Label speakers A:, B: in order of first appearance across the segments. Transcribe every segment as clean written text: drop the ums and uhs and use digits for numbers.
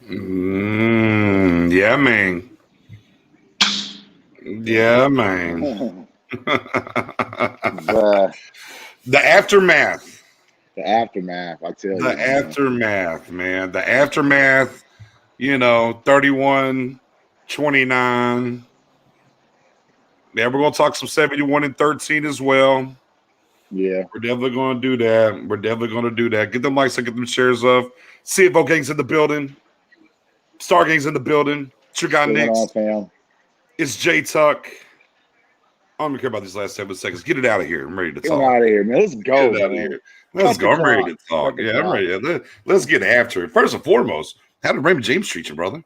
A: Yeah, man. Yeah, man.
B: the
A: The aftermath.
B: the aftermath, I tell
A: The
B: you, man.
A: aftermath, man. The aftermath, 31, 29. Yeah, we're going to talk some 71 and 13 as well.
B: Yeah,
A: We're definitely going to do that. We're definitely going to do that. Get them likes and get them shares up. CFO Gang's in the building. Star Gang's in the building. It's your guy,
B: what's going on,
A: Nix.
B: fam?
A: It's J Tuck. I don't even care about these last 7 seconds. Get it out of here. I'm ready to
B: Get
A: talk.
B: out of here, man. Let's
A: Get
B: go,
A: it out of
B: man.
A: here. Let's
B: Cut the
A: go. I'm ready
B: clock.
A: to talk.
B: Cut the
A: Yeah, I'm
B: clock.
A: ready. Let's get after it. First and foremost, how did Raymond James treat you, brother?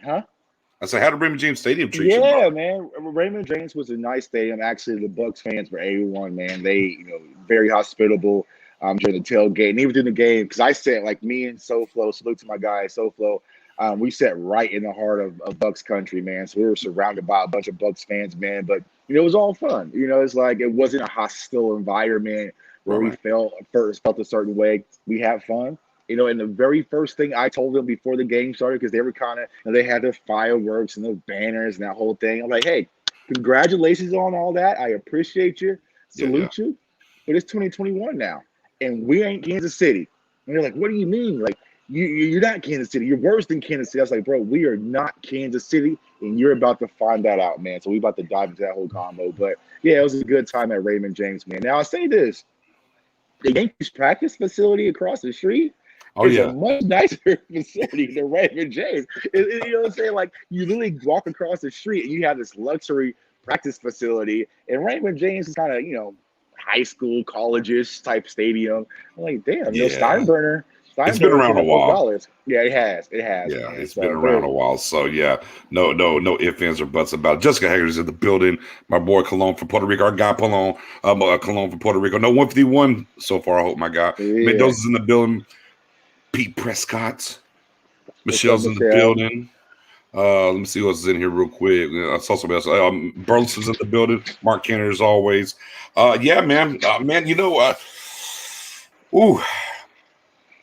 B: Huh?
A: I said, how did Raymond James Stadium treat you,
B: Yeah,
A: brother?
B: man. Raymond James was a nice stadium. Actually, the Bucs fans were A1, man. They, very hospitable during the tailgate and even during the game. Because I sat like me and SoFlo, salute to my guy SoFlo. We sat right in the heart of Bucs country, man. So we were surrounded by a bunch of Bucs fans, man. But it was all fun. It's like it wasn't a hostile environment where
A: Right,
B: we
A: right.
B: felt a certain way. We had fun. And the very first thing I told them before the game started, because they were kind of, they had their fireworks and their banners and that whole thing. I'm like, hey, congratulations on all that. I appreciate you,
A: Yeah, yeah.
B: salute you. But it's 2021 now, and we ain't Kansas City. And they're like, what do you mean? Like, you're not Kansas City. You're worse than Kansas City. I was like, bro, we are not Kansas City, and you're about to find that out, man. So we about to dive into that whole combo. But yeah, it was a good time at Raymond James, man. Now I say this: the Yankees practice facility across the street
A: Oh,
B: is a
A: yeah.
B: much nicer facility than Raymond James. You know what I'm saying? Like you literally walk across the street and you have this luxury practice facility, and Raymond James is kind of high school, colleges type stadium. I'm like, damn,
A: Yeah. It's been
B: Steinbrenner
A: around
B: put
A: a
B: up those
A: while.
B: dollars. Yeah, it has,
A: Yeah,
B: man.
A: it's been
B: So,
A: around
B: but
A: a while. So yeah, no ifs, ands, or buts about it. Jessica Hager's in the building. My boy Cologne from Puerto Rico. Our guy Cologne from Puerto Rico. No 151 so far. I hope my guy
B: yeah,
A: Mendoza's in the building. Pete Prescott.
B: what's up,
A: Michelle's in the
B: Michelle?
A: building. Let me see who else is in here real quick. I saw somebody else. Burleson's in the building. Mark Kenner as always. Yeah, man. Man, ooh,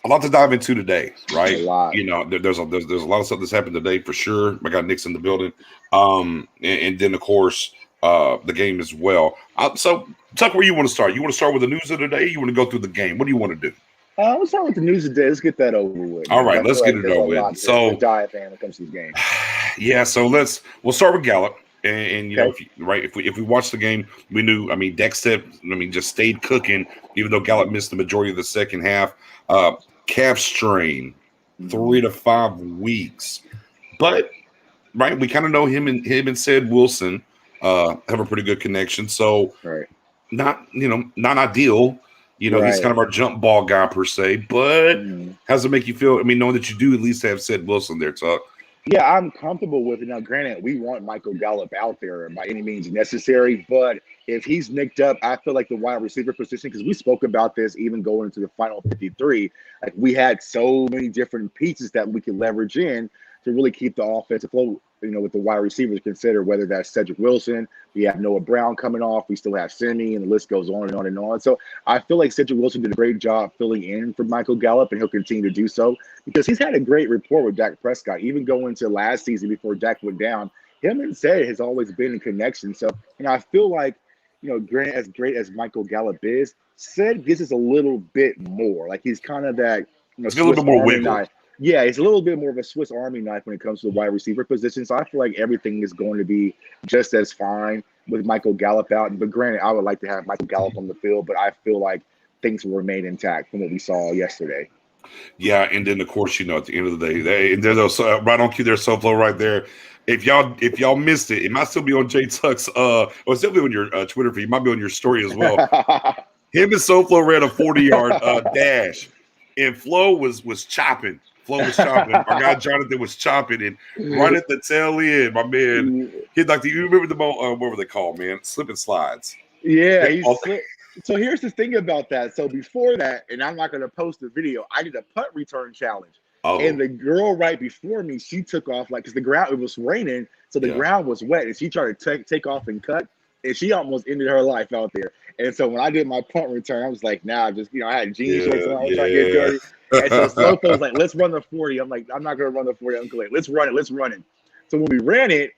A: a lot to dive into today,
B: A
A: right?
B: lot.
A: There's a lot of stuff that's happened today for sure. I got Nick's in the building, and then of course the game as well. So, Tuck, where you want to start? You want to start with the news of the day? You want to go through the game? What do you want to do?
B: Let's start with the news today. Let's get that over with,
A: All
B: man.
A: right,
B: I feel
A: let's get
B: like
A: it
B: there's a
A: over with.
B: lot to
A: So,
B: dive in when it comes to this game.
A: yeah, so we'll start with Gallup. And
B: Okay.
A: if we watched the game, we knew. I mean, Dexter, just stayed cooking, even though Gallup missed the majority of the second half. Calf strain,
B: Mm-hmm.
A: 3 to 5 weeks. But right, we kind of know him and Sid Wilson have a pretty good connection. So
B: Right.
A: not ideal. He's kind
B: Right.
A: of our jump ball guy per se. But
B: Mhm.
A: how does it make you feel? I mean, knowing that you do at least have Sid Wilson there, Tuck.
B: Yeah, I'm comfortable with it. Now, granted, we want Michael Gallup out there by any means necessary, but if he's nicked up, I feel like the wide receiver position, because we spoke about this even going into the final 53, like we had so many different pieces that we could leverage in to really keep the offense afloat, with the wide receivers considered, whether that's Cedric Wilson, we have Noah Brown coming off, we still have Simi, and the list goes on and on and on. So I feel like Cedric Wilson did a great job filling in for Michael Gallup, and he'll continue to do so because he's had a great rapport with Dak Prescott. Even going to last season before Dak went down, him and Zay has always been in connection. So, I feel like, granted, as great as Michael Gallup is, Sid gives us a little bit more. Like he's kind of that,
A: Let's get a little
B: Swiss
A: bit more
B: Army
A: wiggle.
B: knife. Yeah, he's a little bit more of a Swiss Army knife when it comes to the wide receiver position. So I feel like everything is going to be just as fine with Michael Gallup out. But granted, I would like to have Michael Gallup on the field, but I feel like things will remain intact from what we saw yesterday.
A: Yeah, and then of course, at the end of the day, and there's those right on cue. There's SoFlo right there. If y'all missed it, it might still be on Jay Tuck's. Or it's definitely on your Twitter feed. It might be on your story as well. Him and SoFlo ran a 40-yard dash, and Flo was chopping. Flo was chopping. Our guy Jonathan was chopping, and right at the tail end, my man hit like you remember what were they called, man? Slip and slides.
B: Yeah,
A: Hit
B: he's
A: all-
B: slick. So here's the thing about that. So before that, and I'm not going to post the video, I did a punt return challenge. And
A: oh,
B: the girl right before me, she took off like, because the ground, it was raining, so the
A: yeah.
B: ground was wet, and she tried to take off and cut. and she almost ended her life out there. And so when I did my punt return, I was like, nah, just I had jean shorts on, I was trying to get dirty. And so Slowpoke was like, let's run the 40. I'm like, I'm not gonna run the 40, Uncle. Like, let's run it. So when we ran it,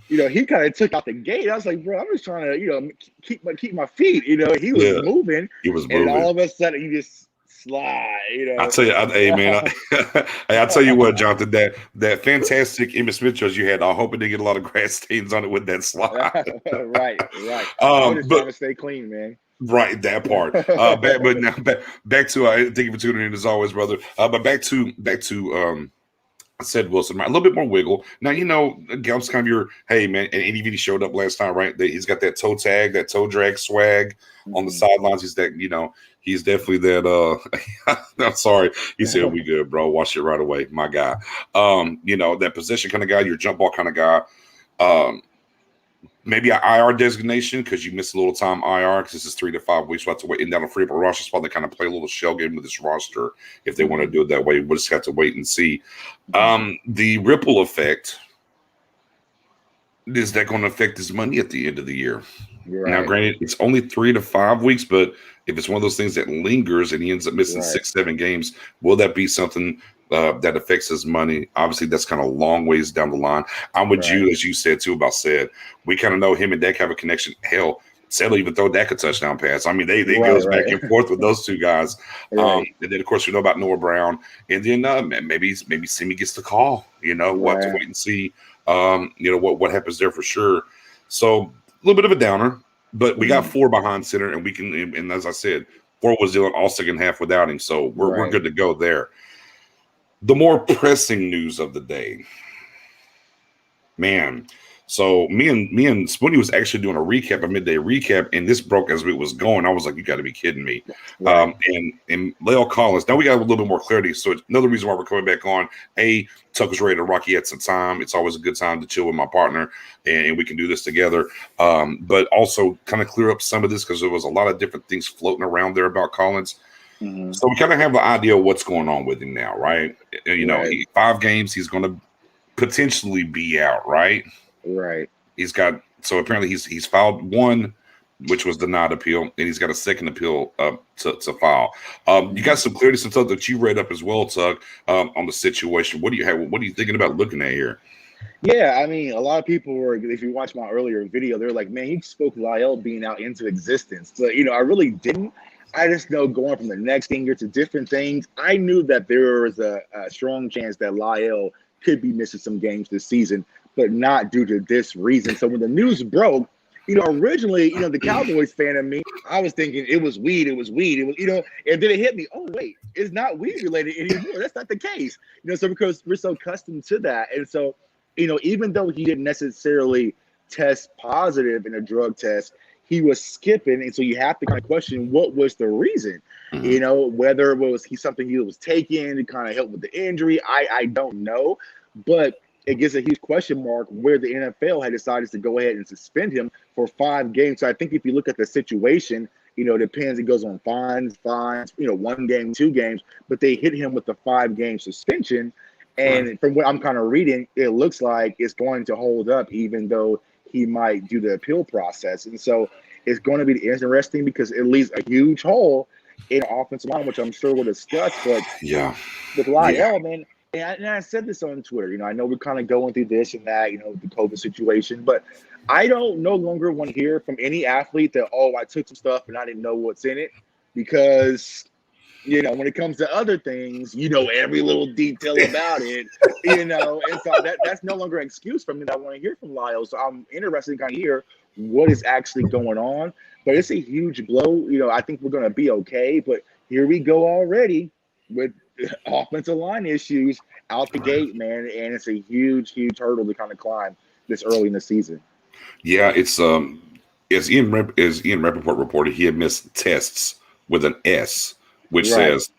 B: he kind of took out the gate. I was like, bro, I'm just trying to, keep my feet. He was moving.
A: He was
B: and
A: moving.
B: all of a sudden, he just slide.
A: I tell you, hey man, I tell you what, Jonathan, that fantastic Emmitt Smith jersey you had, I hope it didn't get a lot of grass stains on it with that slide.
B: right. I was just trying to stay clean, man.
A: Right, that part. But now back to thank you for tuning in as always, brother. But back to I said Wilson, right? A little bit more wiggle. Now, Gallups kind of hey, man, and ADVD showed up last night, right? He's got that toe tag, that toe drag swag on the sidelines. He's he's definitely that, I'm sorry. He said, we good, bro. Watch it right away, my guy. That possession kind of guy, your jump ball kind of guy. Maybe an IR designation because you missed a little time IR because this is 3 to 5 weeks. We'll have to wait. And down a free up a roster spot, they kind of play a little shell game with this roster if they want to do it that way. We'll just have to wait and see. The ripple effect, is that going to affect his money at the end of the year? Right. Now, granted, it's only 3 to 5 weeks, but if it's one of those things that lingers and he ends up missing 6-7 games, will that be something that affects his money? Obviously, that's kind of a long ways down the line. I'm with you, as you said, too, about said. We kind of know him and Dak have a connection. Hell, Settle even throw Dak a touchdown pass. I mean, they goes back and forth with those two guys. And then, of course, we know about Noah Brown. And then maybe Simi gets the call. We'll have to wait and see, what happens there for sure. So a little bit of a downer, but we got 4 behind center, and we can. And as I said, 4 was dealing all second half without him, so we're good to go there. The more pressing news of the day, man. So me and Spoonie was actually doing a midday recap, and this broke as it was going. I was like, "You got to be kidding me!" And Lale Collins. Now we got a little bit more clarity. So it's another reason why we're coming back on. Tucker's ready to rock. He had some time. It's always a good time to chill with my partner, and we can do this together. But also kind of clear up some of this because there was a lot of different things floating around there about Collins. Mm-hmm. So we kind of have an idea of what's going on with him now, right? 5 games, he's going to potentially be out, right?
B: Right.
A: He's got apparently he's filed 1, which was denied appeal, and he's got a second appeal to file. You got some clarity, some stuff that you read up as well, Tug, on the situation. What are you thinking about looking at here?
B: Yeah, I mean, a lot of people were, if you watch my earlier video, they're like, man, he spoke Lyle being out into existence. So, I really didn't. I just know going from the next finger to different things, I knew that there was a strong chance that Lyle could be missing some games this season, but not due to this reason. So when the news broke, originally, the Cowboys fan of me, I was thinking it was weed, and then it hit me, oh, wait, it's not weed related anymore. That's not the case. So because we're so accustomed to that. And so, even though he didn't necessarily test positive in a drug test, he was skipping. And so you have to kind of question what was the reason, whether it was something he was taking to kind of help with the injury. I don't know, but it gives a huge question mark where the NFL had decided to go ahead and suspend him for 5 games. So I think if you look at the situation, it depends. It goes on fines, 1 game, 2 games, but they hit him with the 5-game suspension. And from what I'm kind of reading, it looks like it's going to hold up, even though he might do the appeal process. And so it's going to be interesting because it leaves a huge hole in offensive line, which I'm sure we'll discuss. But with Lyle, man, and I said this on Twitter, I know we're kind of going through this and that, the COVID situation, but I don't no longer want to hear from any athlete that, I took some stuff and I didn't know what's in it, because when it comes to other things, every little detail about it, and so that's no longer an excuse for me that I want to hear from Lyle. So I'm interested to kind of hear what is actually going on. But it's a huge blow. I think we're going to be okay. But here we go already with offensive line issues out the gate, man. And it's a huge, huge hurdle to kind of climb this early in the season.
A: Yeah, it's as Ian Rappaport reported, he had missed tests with an S, which says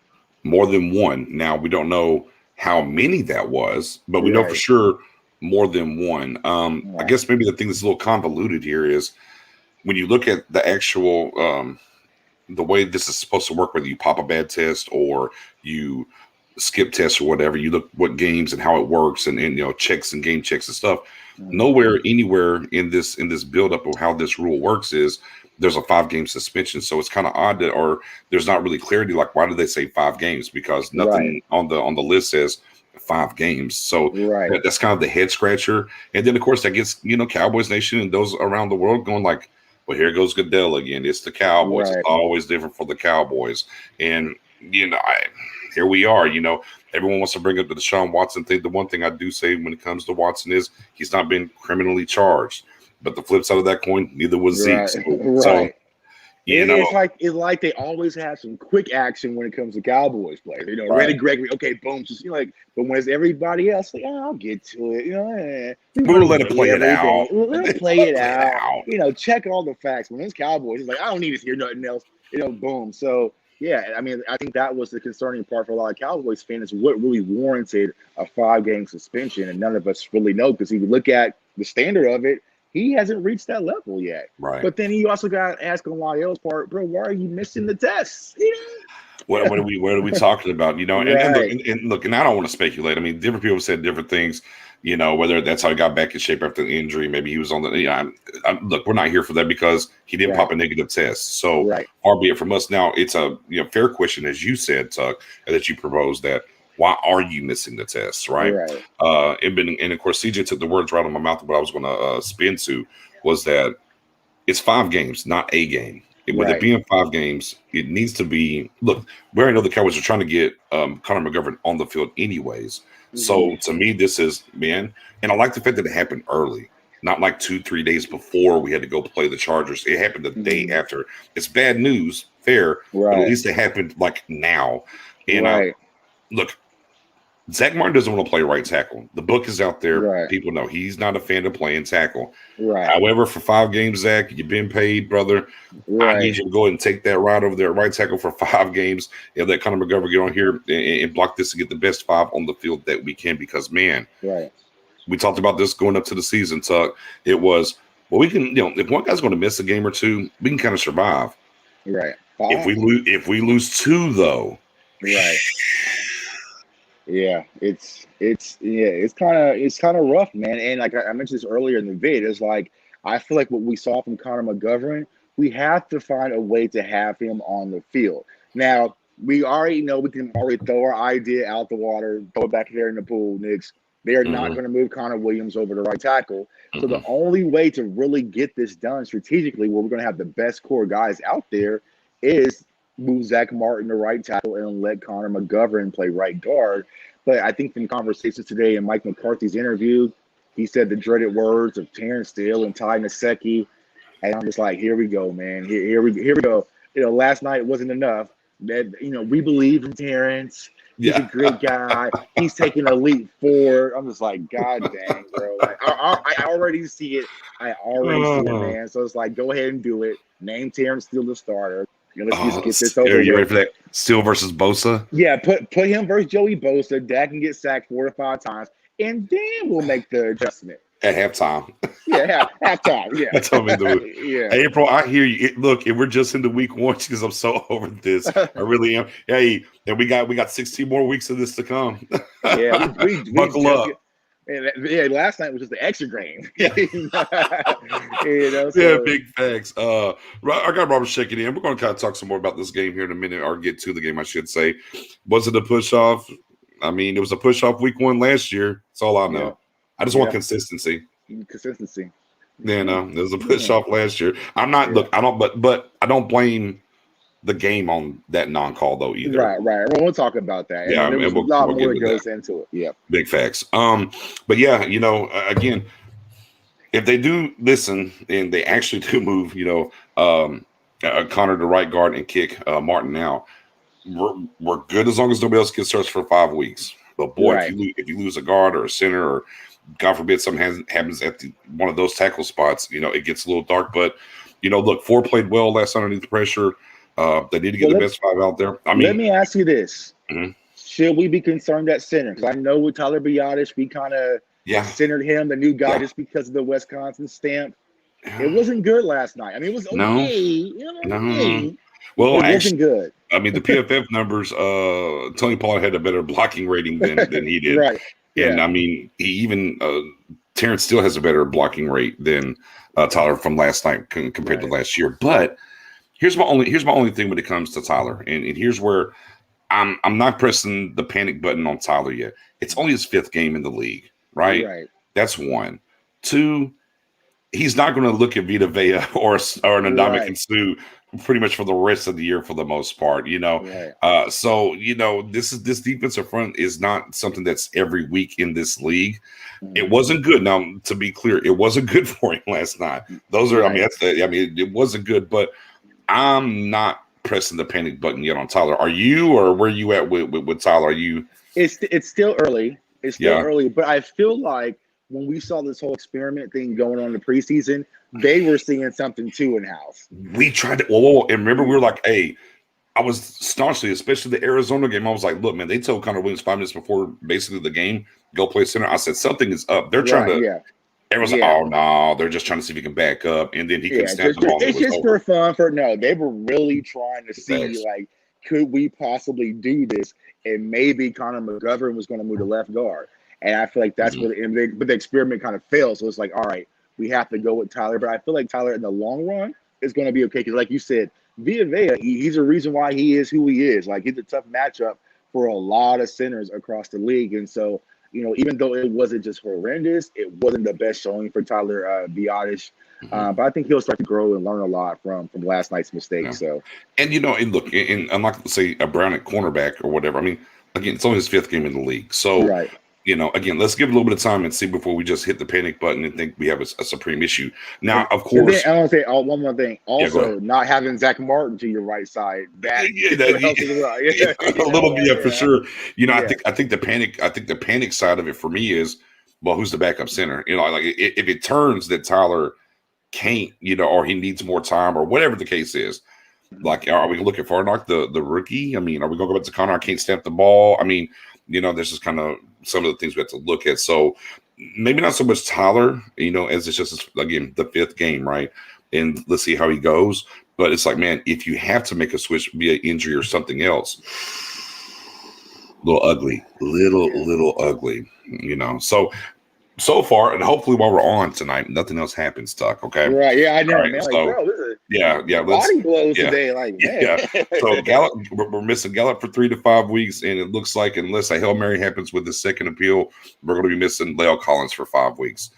A: more than 1. Now, we don't know how many that was, but we know for sure more than 1. I guess maybe the thing that's a little convoluted here is when you look at the actual the way this is supposed to work, whether you pop a bad test or you skip tests or whatever, you look what games and how it works, and checks and game checks and stuff.
B: Mhm.
A: Nowhere anywhere in this buildup of how this rule works is there's a 5-game suspension. So it's kind of odd that, or there's not really clarity. Like, why did they say 5 games? Because nothing on the list says 5 games. So
B: Right.
A: that's kind of the head scratcher. And then of course that gets Cowboys Nation and those around the world going like, well, here goes Goodell again. It's the Cowboys.
B: Right.
A: It's always different for the Cowboys. And here we are. Everyone wants to bring up the Deshaun Watson thing. The one thing I do say when it comes to Watson is he's not been criminally charged. But the flip side of that coin, neither was Zeke.
B: Right.
A: So,
B: Right.
A: you know,
B: It's like they always have some quick action when it comes to Cowboys players.
A: Right.
B: Randy Gregory, okay, boom. Just but when it's everybody else, like, I'll get to it.
A: We'll let it play it out.
B: Let it play it out. Check all the facts. When it's Cowboys, it's like, I don't need to hear nothing else. Boom. So yeah, I mean, I think that was the concerning part for a lot of Cowboys fans. What really warranted a 5-game suspension, and none of us really know, because if you look at the standard of it, he hasn't reached that level yet.
A: Right.
B: But then you also got to ask on Lyell's part, bro, why are you missing the tests?
A: What are we talking about? And look, and I don't want to speculate. I mean, different people said different things. Whether that's how he got back in shape after the injury, maybe he was on the. Look, we're not here for that because he didn't pop a negative test. So, far be it from us. Now, it's a fair question, as you said, Tuck, that you proposed that. Why are you missing the tests, right? And of course, CJ took the words right out of my mouth. What I was going to spin to was that it's 5 games, not a game. With it being 5 games, it needs to be. Look, we already know the Cowboys are trying to get Connor McGovern on the field anyways. Mm-hmm. So to me, this is, man, and I like the fact that it happened early, not like 2-3 days before we had to go play the Chargers. It happened the day after. It's bad news, fair, but at least it happened like now. And look, Zach Martin doesn't want to play right tackle. The book is out there. People know he's not a fan of playing tackle. However, for 5 games, Zach, you've been paid, brother. I need you to go ahead and take that ride over there at right tackle for 5 games and let Connor McGovern get on here and block this to get the best 5 on the field that we can. Because, man, we talked about this going up to the season, Tuck. It was, well, we can, if one guy's going to miss a game or 2, we can kind of survive. If we lose 2, though.
B: Yeah, it's kind of rough, man. And like I mentioned this earlier in the vid, it's like I feel like what we saw from Connor McGovern, we have to find a way to have him on the field. Now, we already know we can already throw our idea out the water, throw it back there in the pool, Knicks. They are not going to move Connor Williams over to right tackle. So the only way to really get this done strategically, where we're going to have the best core guys out there, is move Zach Martin to right tackle and let Connor McGovern play right guard. But I think from conversations today in Mike McCarthy's interview, he said the dreaded words of Terrence Steele and Ty Nsekhe. And I'm just like, here we go, man. Here we go. Last night wasn't enough. That we believe in Terrence. He's a great guy. He's taking a leap forward. I'm just like, God dang, bro. Like, I already see it. Man. So it's like, go ahead and do it. Name Terrence Steele the starter. Let's just get this over with.
A: You ready for that? Steele versus Bosa?
B: Yeah, put him versus Joey Bosa. Dak can get sacked 4 to 5 times, and then we'll make the adjustment.
A: At halftime.
B: Halftime. Yeah.
A: That's what we do.
B: Yeah.
A: April, I hear you. Look, we're just into week 1 because I'm so over this. I really am. Hey, and we got 16 more weeks of this to come.
B: Yeah, we
A: buckle up.
B: Last night was just the extra game.
A: Big facts. I got Robert shaking in. We're going to kind of talk some more about this game here in a minute, or get to the game, I should say. Was it a push off? I mean, it was a push off week 1 last year. That's all I know. Yeah. I just want consistency. Yeah, no, there was a push off last year. I'm not. Look, I don't. But I don't blame the game on that non-call though either.
B: Right. We'll talk about that.
A: Yeah,
B: and there's a lot more that goes into it. Yeah. Big
A: facts. But yeah, again, if they do listen and they actually do move, Connor to right guard and kick Martin out, we're good as long as nobody else gets searched for 5 weeks. But boy, if you lose a guard or a center, or God forbid something happens at one of those tackle spots, it gets a little dark. But look, 4 played well last night underneath the pressure. They need to get the best 5 out there. I mean,
B: let me ask you this: should we be concerned at center? Because I know with Tyler Biadasz, we kind of centered him, the new guy, just because of the Wisconsin stamp. It wasn't good last night. I mean, it was okay.
A: No. Well,
B: it wasn't good.
A: I mean, the PFF numbers, Tony Pollard had a better blocking rating than he did.
B: Right.
A: And
B: Yeah.
A: I mean, he even Terrence still has a better blocking rate than Tyler from last night compared to last year. But here's my only thing when it comes to Tyler, and here's where I'm not pressing the panic button on Tyler yet. It's only his 5th game in the league, right?
B: Right.
A: That's one. Two, he's not going to look at Vita Vea or an Ndamukong Suh pretty much for the rest of the year for the most part,
B: Right.
A: So this defensive front is not something that's every week in this league. It wasn't good. Now, to be clear, it wasn't good for him last night. Those are, it wasn't good, but I'm not pressing the panic button yet on Tyler. Are you, or where are you at with Tyler? Are you?
B: It's still early. It's still early, but I feel like when we saw this whole experiment thing going on in the preseason, they were seeing something too in house.
A: We tried to, and remember, we were like, hey, I was staunchly, especially the Arizona game, I was like, look, man, they told Connor Williams 5 minutes before basically the game, go play center. I said, something is up. They're trying to, everyone's like, oh, no, they're just trying to see if he can back up. And then he can snap the ball.
B: It's just for fun. They were really trying to see, like, could we possibly do this? And maybe Connor McGovern was going to move to left guard. And I feel like that's where the experiment kind of failed. So it's like, all right, we have to go with Tyler. But I feel like Tyler in the long run is going to be okay. Because like you said, Vea, he's a reason why he is who he is. Like, he's a tough matchup for a lot of centers across the league. And so, even though it wasn't just horrendous, it wasn't the best showing for Tyler Biadasz. But I think he'll start to grow and learn a lot from last night's mistakes. So,
A: and and look, and I'm not going to say a Brown at cornerback or whatever. I mean, again, it's only his 5th game in the league. So, again, let's give it a little bit of time and see before we just hit the panic button and think we have a supreme issue. Now, of course,
B: I want to say one more thing. Also, not having Zach Martin to your right side, that helps as well.
A: A little bit, for sure. I think the panic side of it for me is, well, who's the backup center? Like if it turns that Tyler can't, or he needs more time or whatever the case is, like, are we looking for like the rookie? I mean, are we going to go back to Connor? I can't stamp the ball. I mean, there's just kind of some of the things we have to look at. So maybe not so much Tyler, as it's just, again, the 5th game, right? And let's see how he goes. But it's like, man, if you have to make a switch via injury or something else, little ugly. So far, and hopefully while we're on tonight, nothing else happens, Tuck. Okay.
B: Right. Yeah, I know,
A: right,
B: man.
A: So,
B: like, bro, this is body blows today. Like, man.
A: So Gallup, we're missing Gallup for 3 to 5 weeks, and it looks like unless a Hail Mary happens with the second appeal, we're going to be missing La'el Collins for 5 weeks.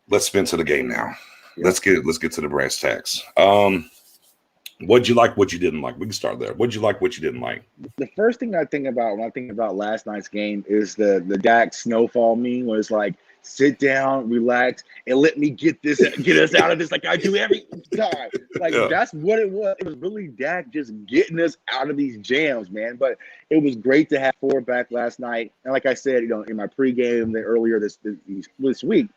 A: Let's spin to the game now. Yeah. Let's get to the brass tacks. What'd you like? What you didn't like? We can start there. What'd you like? What you didn't like?
B: The first thing I think about when I think about last night's game is the Dak snowfall meme, where it's like, sit down, relax, and let me get us out of this like I do every time. Like, that's what it was. It was really Dak just getting us out of these jams, man. But it was great to have Ford back last night. And like I said, in my pregame earlier this week,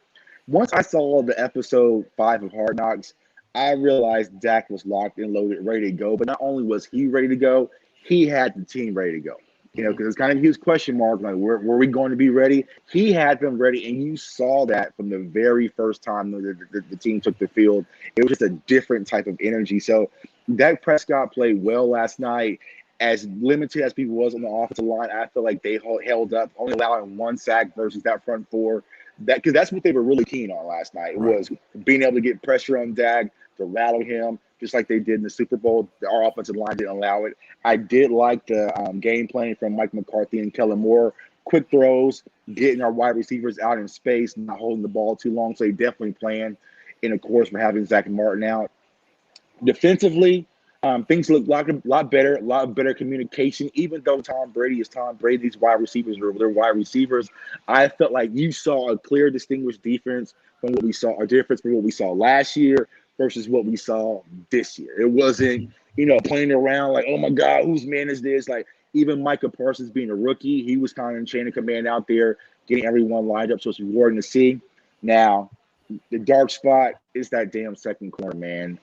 B: once I saw the episode 5 of Hard Knocks, I realized Dak was locked and loaded, ready to go. But not only was he ready to go, he had the team ready to go. Because it's kind of a huge question mark, like, were we going to be ready? He had them ready, and you saw that from the very first time the team took the field. It was just a different type of energy. So Dak Prescott played well last night. As limited as people was on the offensive line, I feel like they held up, only allowing 1 sack versus that front 4. Because that's what they were really keen on last night, was being able to get pressure on Dak, to rattle him, just like they did in the Super Bowl. Our offensive line didn't allow it. I did like the game plan from Mike McCarthy and Kellen Moore. Quick throws, getting our wide receivers out in space, not holding the ball too long. So they definitely planned. And, of course, for having Zach Martin out. Defensively, things look a lot better communication. Even though Tom Brady is Tom Brady, these wide receivers are their wide receivers. I felt like you saw a clear, distinguished difference from what we saw last year versus what we saw this year. It wasn't, playing around like, oh my God, whose man is this? Like, even Micah Parsons being a rookie, he was kind of in chain of command out there, getting everyone lined up. So it's rewarding to see. Now, the dark spot is that damn second corner, man.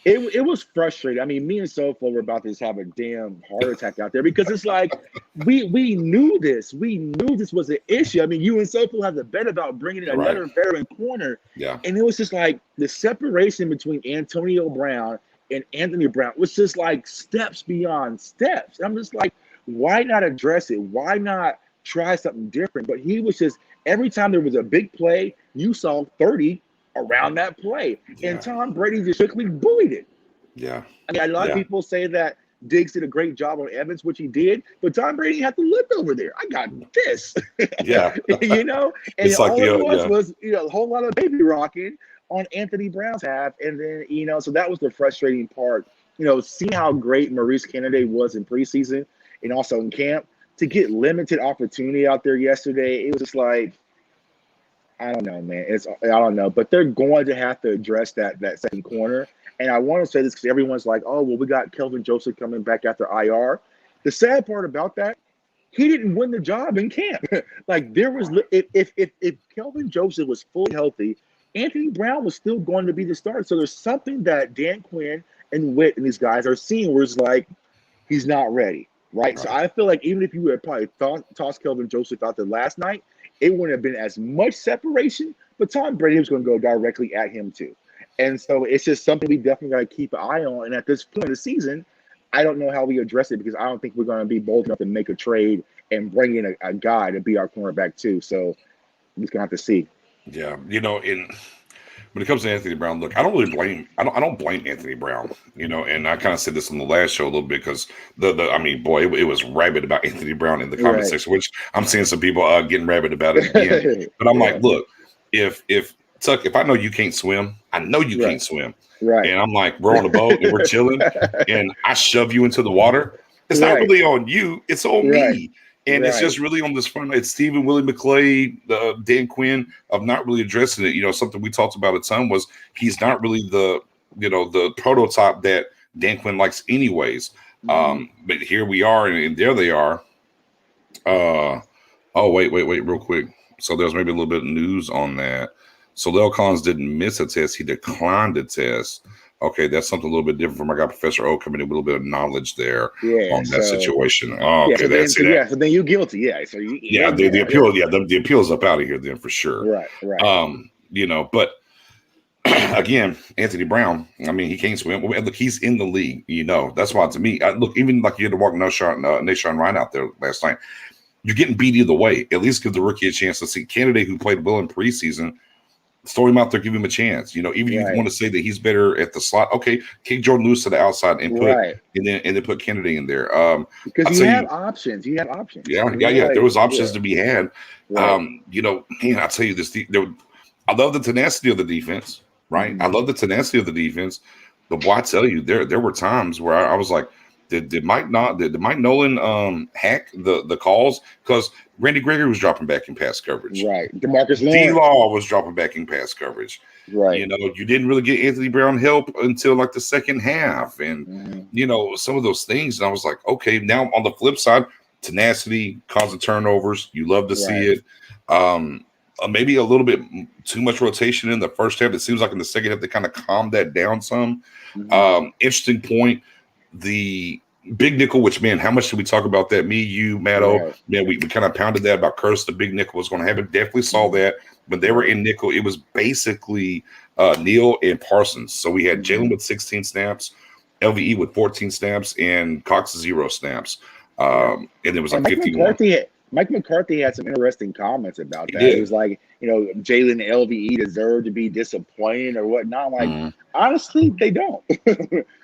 B: It was frustrating. I mean, me and Sofo were about to just have a damn heart attack out there, because it's like we knew this. We knew this was an issue. I mean, you and Sofo have the bet about bringing in another veteran corner.
A: Yeah.
B: And it was just like the separation between Antonio Brown and Anthony Brown was just like steps beyond steps. I'm just like, why not address it? Why not try something different? But he was just, every time there was a big play, you saw 30 around that play.
A: Yeah.
B: And Tom Brady just quickly buoyed it.
A: Yeah.
B: I mean, a lot of people say that Diggs did a great job on Evans, which he did, but Tom Brady had to look over there. I got this.
A: Yeah.
B: You know? And
A: It's like
B: all it was, you know, a whole lot of baby rocking on Anthony Brown's half. And then, you know, so that was the frustrating part. You know, seeing how great Maurice Kennedy was in preseason and also in camp, to get limited opportunity out there yesterday, it was just like, I don't know, man. I don't know, but they're going to have to address that second corner. And I want to say this because everyone's like, "Oh, well, we got Kelvin Joseph coming back after IR." The sad part about that, he didn't win the job in camp. Like there was, if Kelvin Joseph was fully healthy, Anthony Brown was still going to be the starter. So there's something that Dan Quinn and Witt and these guys are seeing where it's like he's not ready, right? So I feel like even if you would have probably tossed Kelvin Joseph out there last night, it wouldn't have been as much separation, but Tom Brady was going to go directly at him too. And so it's just something we definitely got to keep an eye on. And at this point of the season, I don't know how we address it because I don't think we're going to be bold enough to make a trade and bring in a guy to be our cornerback too. So we're just going to have to see.
A: Yeah. You know, when it comes to Anthony Brown, look, I don't really blame. I don't blame Anthony Brown. You know, and I kind of said this on the last show a little bit because I mean, boy, it was rabid about Anthony Brown in the comment section, which I'm seeing some people getting rabid about it again. But I'm like, look, if Tuck, if I know you can't swim, I know you can't swim.
B: Right.
A: And I'm like, we're on a boat and we're chilling, and I shove you into the water. It's not really on you; it's on me. And it's just really on this front. It's Stephen Willie McClay, Dan Quinn of not really addressing it. You know, something we talked about a ton was he's not really the prototype that Dan Quinn likes anyways. But here we are, and there they are. Wait, real quick. So there's maybe a little bit of news on that. So Lel Collins didn't miss a test; he declined the test. Okay, that's something a little bit different from my guy Professor O coming in with a little bit of knowledge there on that situation. Oh, okay, that's it.
B: Yeah, so then you're guilty. Yeah, so
A: the appeal. Yeah, the appeal's up out of here then for sure.
B: Right.
A: You know, but again, Anthony Brown. I mean, he can't swim. Look, he's in the league. You know, that's why to me, look, even like you had to walk Nashon Ryan out there last night. You're getting beat either way. At least give the rookie a chance to see. Candidate who played well in preseason. Throw him out there, give him a chance. You know, even if you want to say that he's better at the slot, okay, kick Jordan Lewis to the outside and put and then put Kennedy in there.
B: Because you have options. You have options.
A: Yeah. There was options to be had. You know, man, I'll tell you this. I love the tenacity of the defense, right? I love the tenacity of the defense. But boy, I tell you, there were times where I was like, did Mike Nolan hack the calls? Because Randy Gregory was dropping back in pass coverage.
B: Right. DeMarcus Lawrence.
A: D-Law was dropping back in pass coverage.
B: Right.
A: You know, you didn't really get Anthony Brown help until like the second half. And, you know, some of those things. And I was like, okay, now on the flip side, tenacity, causing turnovers. You love to see it. Maybe a little bit too much rotation in the first half. It seems like in the second half, they kind of calmed that down some. Interesting point. The big nickel, which, man, how much did we talk about that? Me, you, Matto, man, we kind of pounded that about Curse. The big nickel was going to happen. Definitely saw that. When they were in nickel, it was basically Neal and Parsons. So we had Jalen with 16 snaps, LVE with 14 snaps, and Cox 0 snaps. And it was like 51.
B: Mike McCarthy had some interesting comments about that. He was like, you know, Jalen and LVE deserve to be disappointed or whatnot. Like, honestly, they don't.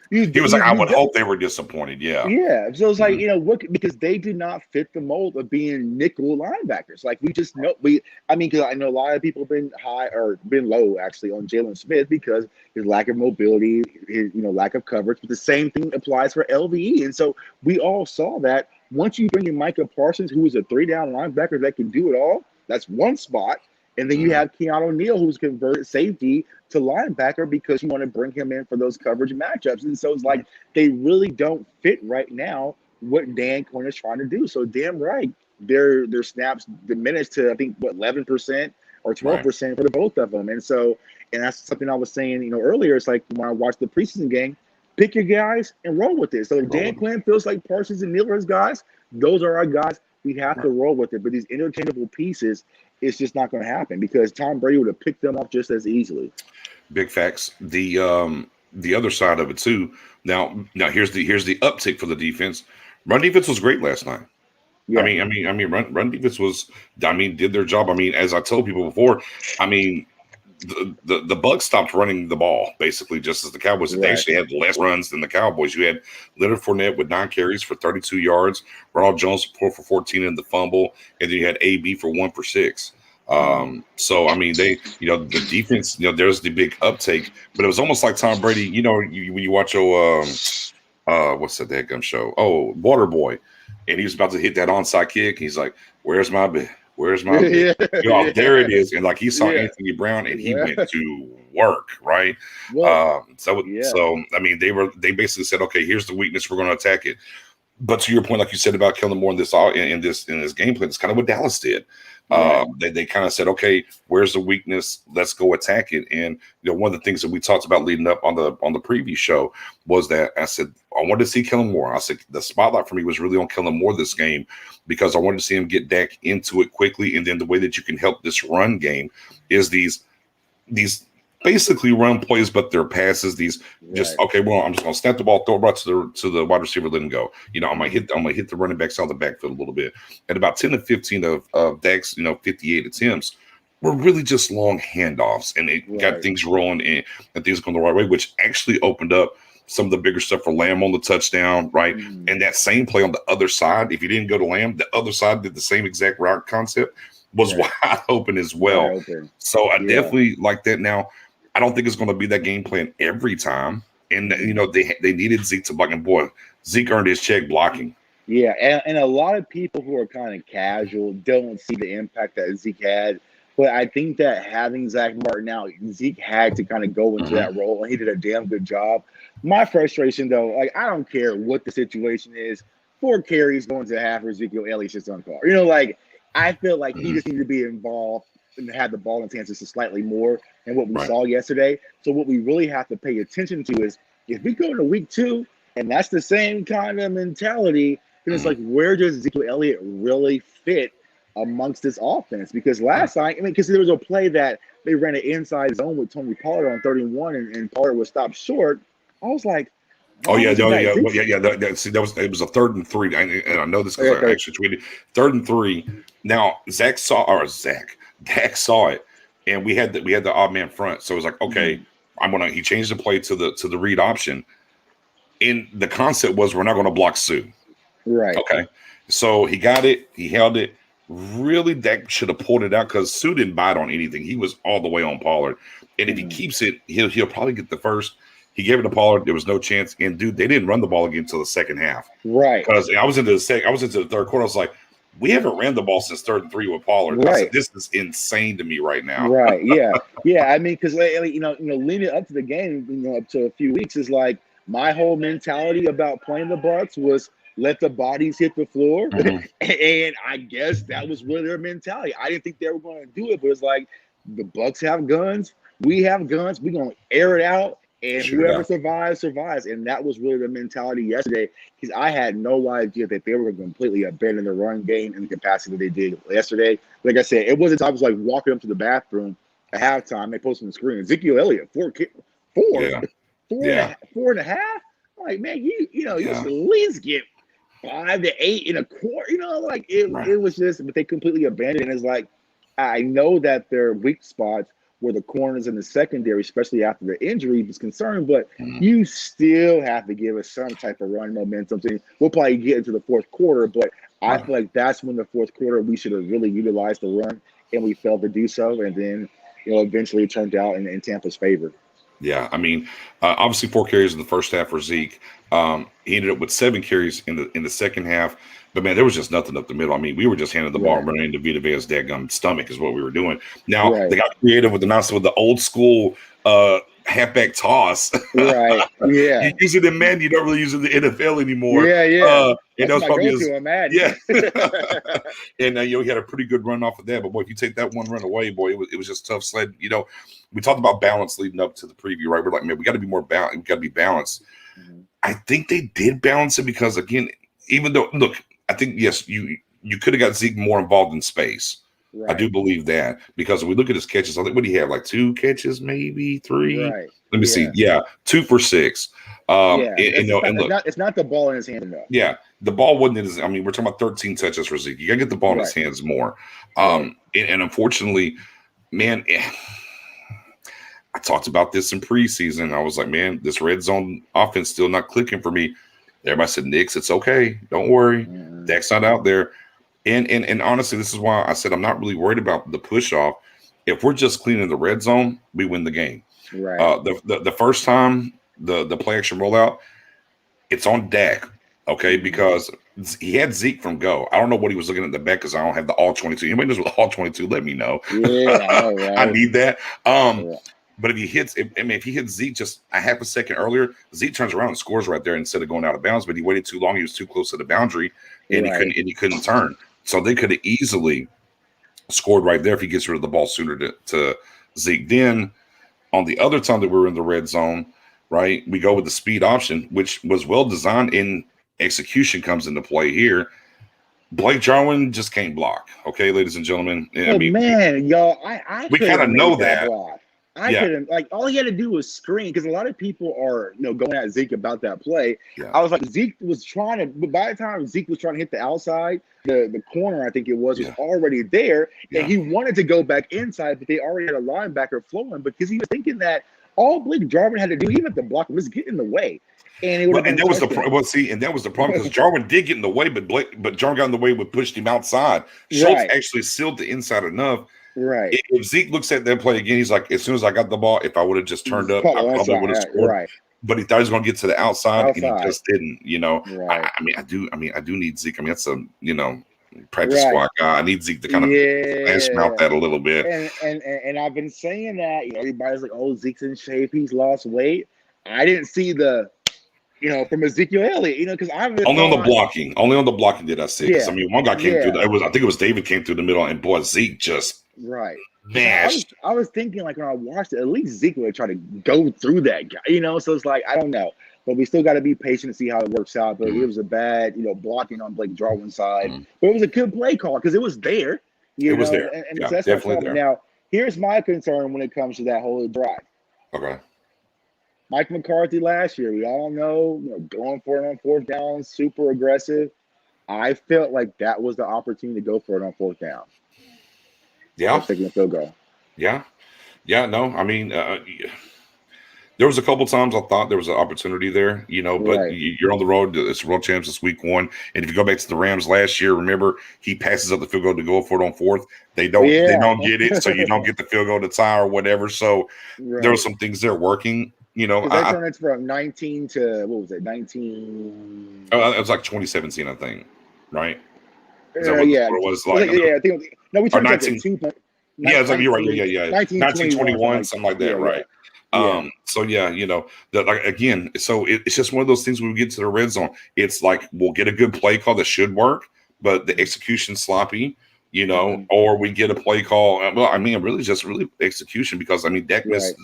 A: He was like, I would hope they were disappointed. Yeah.
B: Yeah. So it's like, you know, because they do not fit the mold of being nickel linebackers. Like, we just know because I know a lot of people have been high or been low actually on Jalen Smith because his lack of mobility, his, you know, lack of coverage. But the same thing applies for LVE. And so we all saw that once you bring in Micah Parsons, who is a 3-down linebacker that can do it all, that's one spot. And then you have Keanu Neal, who's converted safety to linebacker because you want to bring him in for those coverage matchups. And so it's like they really don't fit right now what Dan Quinn is trying to do. So damn right, their snaps diminished to, I think, 11% or 12% for the both of them. And so, and that's something I was saying, you know, earlier. It's like when I watched the preseason game, pick your guys and roll with it. So if Dan Quinn feels like Parsons and Neal are his guys, those are our guys. We have to roll with it. But these interchangeable pieces, it's just not going to happen because Tom Brady would have picked them up just as easily.
A: Big facts. The the other side of it too. Now here's the uptick for the defense. Run defense was great last night.
B: Yeah.
A: Run defense was, did their job. I mean, as I told people before, I mean, the Bucs stopped running the ball basically just as the Cowboys. They actually had less runs than the Cowboys. You had Leonard Fournette with 9 carries for 32 yards, Ronald Jones for 14 in the fumble, and then you had AB for 1 for 6. So I mean, they, the defense, there's the big uptake, but it was almost like Tom Brady. When you watch what's that dadgum show? Oh, Waterboy, and he was about to hit that onside kick. He's like, "Where's my bid? Where's my bid?" There it is. And like he saw Anthony Brown, and he went to work, right? So I mean, they basically said, "Okay, here's the weakness. We're going to attack it." But to your point, like you said about Kellen Moore in this game plan, it's kind of what Dallas did. They kind of said, okay, where's the weakness? Let's go attack it. And one of the things that we talked about leading up on the preview show was that I said I wanted to see Kellen Moore. I said the spotlight for me was really on Kellen Moore this game because I wanted to see him get Dak into it quickly. And then the way that you can help this run game is these basically run plays, but they're passes. These just okay. Well, I'm just gonna snap the ball, throw it right to the wide receiver, let him go. I'm gonna hit the running backs out of the backfield a little bit. And about 10 to 15 of Dak's 58 attempts were really just long handoffs, and it got things rolling and things going the right way, which actually opened up some of the bigger stuff for Lamb on the touchdown, right? And that same play on the other side, if you didn't go to Lamb, the other side did the same exact route concept, was wide open as well. So I definitely like that. Now, I don't think it's going to be that game plan every time. And, they needed Zeke to block. And, boy, Zeke earned his check blocking.
B: Yeah, and a lot of people who are kind of casual don't see the impact that Zeke had. But I think that having Zach Martin out, Zeke had to kind of go into that role, and he did a damn good job. My frustration, though, like, I don't care what the situation is. 4 carries going to half for Ezekiel Elliott's just uncalled. I feel like he just needed to be involved and have the ball in his hands just slightly more than what we saw yesterday. So what we really have to pay attention to is if we go into week 2 and that's the same kind of mentality, then it's like, where does Ezekiel Elliott really fit amongst this offense? Because last night, because there was a play that they ran an inside zone with Tony Pollard on 31 and Pollard was stopped short. I was like,
A: see, it was a 3rd and 3, and I know this because I actually tweeted 3rd and 3. Now Dak saw it, and we had the odd man front, so it was like, okay, he changed the play to the read option, and the concept was we're not going to block Sue,
B: right?
A: Okay, so he got it, he held it. Really, Dak should have pulled it out because Sue didn't bite on anything. He was all the way on Pollard, and if he keeps it, he'll probably get the first. He gave it to Pollard. There was no chance. And dude, they didn't run the ball again until the second half.
B: Right.
A: Because I was into the 3rd quarter. I was like, we haven't ran the ball since 3rd and 3 with Pollard.
B: Right.
A: I said, this is insane to me right now.
B: Right. Yeah. Yeah. I mean, because leading up to the game, up to a few weeks, is like my whole mentality about playing the Bucs was let the bodies hit the floor, and I guess that was really their mentality. I didn't think they were going to do it, but it's like the Bucs have guns, we have guns, we're going to air it out. And whoever survives, survives. And that was really the mentality yesterday, because I had no idea that they were going to completely abandon the run game in the capacity that they did yesterday. Like I said, it wasn't. I was like walking up to the bathroom at halftime. They posted on the screen, Ezekiel Elliott, 4 and a half. I'm like, man, you should at least get 5 to 8 in a quarter. It was just, but they completely abandoned it. And it's like, I know that their weak spots where the corners in the secondary, especially after the injury, was concerned, but you still have to give us some type of run momentum. So we'll probably get into the 4th quarter, but I feel like that's when the 4th quarter we should have really utilized the run, and we failed to do so. And then, eventually it turned out in Tampa's favor.
A: Yeah, I mean, obviously 4 carries in the first half for Zeke. He ended up with 7 carries in the second half. But, man, there was just nothing up the middle. I mean, we were just handing the ball running into Vita Vea's dadgum stomach is what we were doing. Now, they got creative with the old school halfback toss.
B: Right, yeah.
A: You use it in men. You don't really use it in the NFL anymore.
B: Yeah.
A: And that was probably
B: yeah.
A: And he had a pretty good run off of that. But, boy, if you take that one run away, boy, it was just tough sled. We talked about balance leading up to the preview, right? We're like, man, we got to be more balanced. We got to be balanced. I think they did balance it because, again, even though, look, I think, yes, you could have got Zeke more involved in space. I do believe that because when we look at his catches, I think what do you have? Like 2 catches, maybe 3.
B: Right.
A: Let me see. Yeah, 2 for 6.
B: It's not the ball in his hand enough.
A: Yeah, the ball wasn't in his. I mean, we're talking about 13 touches for Zeke. You gotta get the ball in his hands more. And unfortunately, man, I talked about this in preseason. I was like, man, this red zone offense still not clicking for me. Everybody said, Nix, it's okay. Don't worry. Dak's not out there. And honestly, this is why I said I'm not really worried about the push off. If we're just cleaning the red zone, we win the game.
B: Right.
A: The first time the play action rollout, it's on Dak, okay, because he had Zeke from go. I don't know what he was looking at the back because I don't have the all 22. Anybody knows what all 22? Let me know.
B: Yeah, I know, right?
A: I need that. But if he hits Zeke just a half a second earlier, Zeke turns around and scores right there instead of going out of bounds. But he waited too long; he was too close to the boundary, and he couldn't turn. So they could have easily scored right there if he gets rid of the ball sooner to Zeke. Then on the other time that we were in the red zone, right, we go with the speed option, which was well designed, and execution comes into play here. Blake Jarwin just can't block. Okay, ladies and gentlemen.
B: Y'all,
A: we kind of know that.
B: Block. I couldn't, like, all he had to do was screen, because a lot of people are, going at Zeke about that play. Yeah. I was like, Zeke was trying to, but by the time Zeke was trying to hit the outside, the corner, I think it was already there, and he wanted to go back inside, but they already had a linebacker flowing, because he was thinking that all Blake Jarwin had to do, even if the block was get in the way. And
A: that was the problem because Jarwin did get in the way, but Jarwin got in the way, but pushed him outside. Schultz actually sealed the inside enough.
B: Right.
A: If Zeke looks at that play again, he's like, as soon as I got the ball, if I would have just turned up, I probably would have scored. Right. But he thought he was going to get to the outside, and he just didn't. Right. I do need Zeke. I mean, that's a practice squad guy. I need Zeke to kind of smash mouth that a little bit.
B: And I've been saying that. Everybody's like, "Oh, Zeke's in shape. He's lost weight." I didn't see the. From Ezekiel Elliott, because I've
A: only on the blocking did I see. Because one guy came through. I think it was David came through the middle, and boy, Zeke just mashed.
B: I was thinking, like, when I watched it, at least Zeke would try to go through that guy, So it's like, I don't know, but we still got to be patient to see how it works out. But it was a bad, blocking on Blake Jarwin's side, but it was a good play call because it was there.
A: It was there,
B: and so that's definitely there. Now, here's my concern when it comes to that whole drive.
A: Okay.
B: Mike McCarthy last year, we all know, going for it on fourth down, super aggressive. I felt like that was the opportunity to go for it on fourth down.
A: Yeah.
B: Taking a field goal.
A: Yeah. Yeah, no, I mean, there was a couple times I thought there was an opportunity there, but you're on the road. It's world champs this week 1. And if you go back to the Rams last year, remember, he passes up the field goal to go for it on fourth. They don't get it, so you don't get the field goal to tie or whatever. So there were some things there working.
B: They turned it from 19 to, what was it, 19?
A: Oh, it was like 2017, I think, right?
B: Is that what it was like? I think we turned it to 2.
A: Yeah, it's like you're right. Yeah. 1921, something like that, right? So again, so it's just one of those things when we get to the red zone. It's like we'll get a good play call that should work, but the execution's sloppy, or we get a play call. Well, I mean, really execution because Dak missed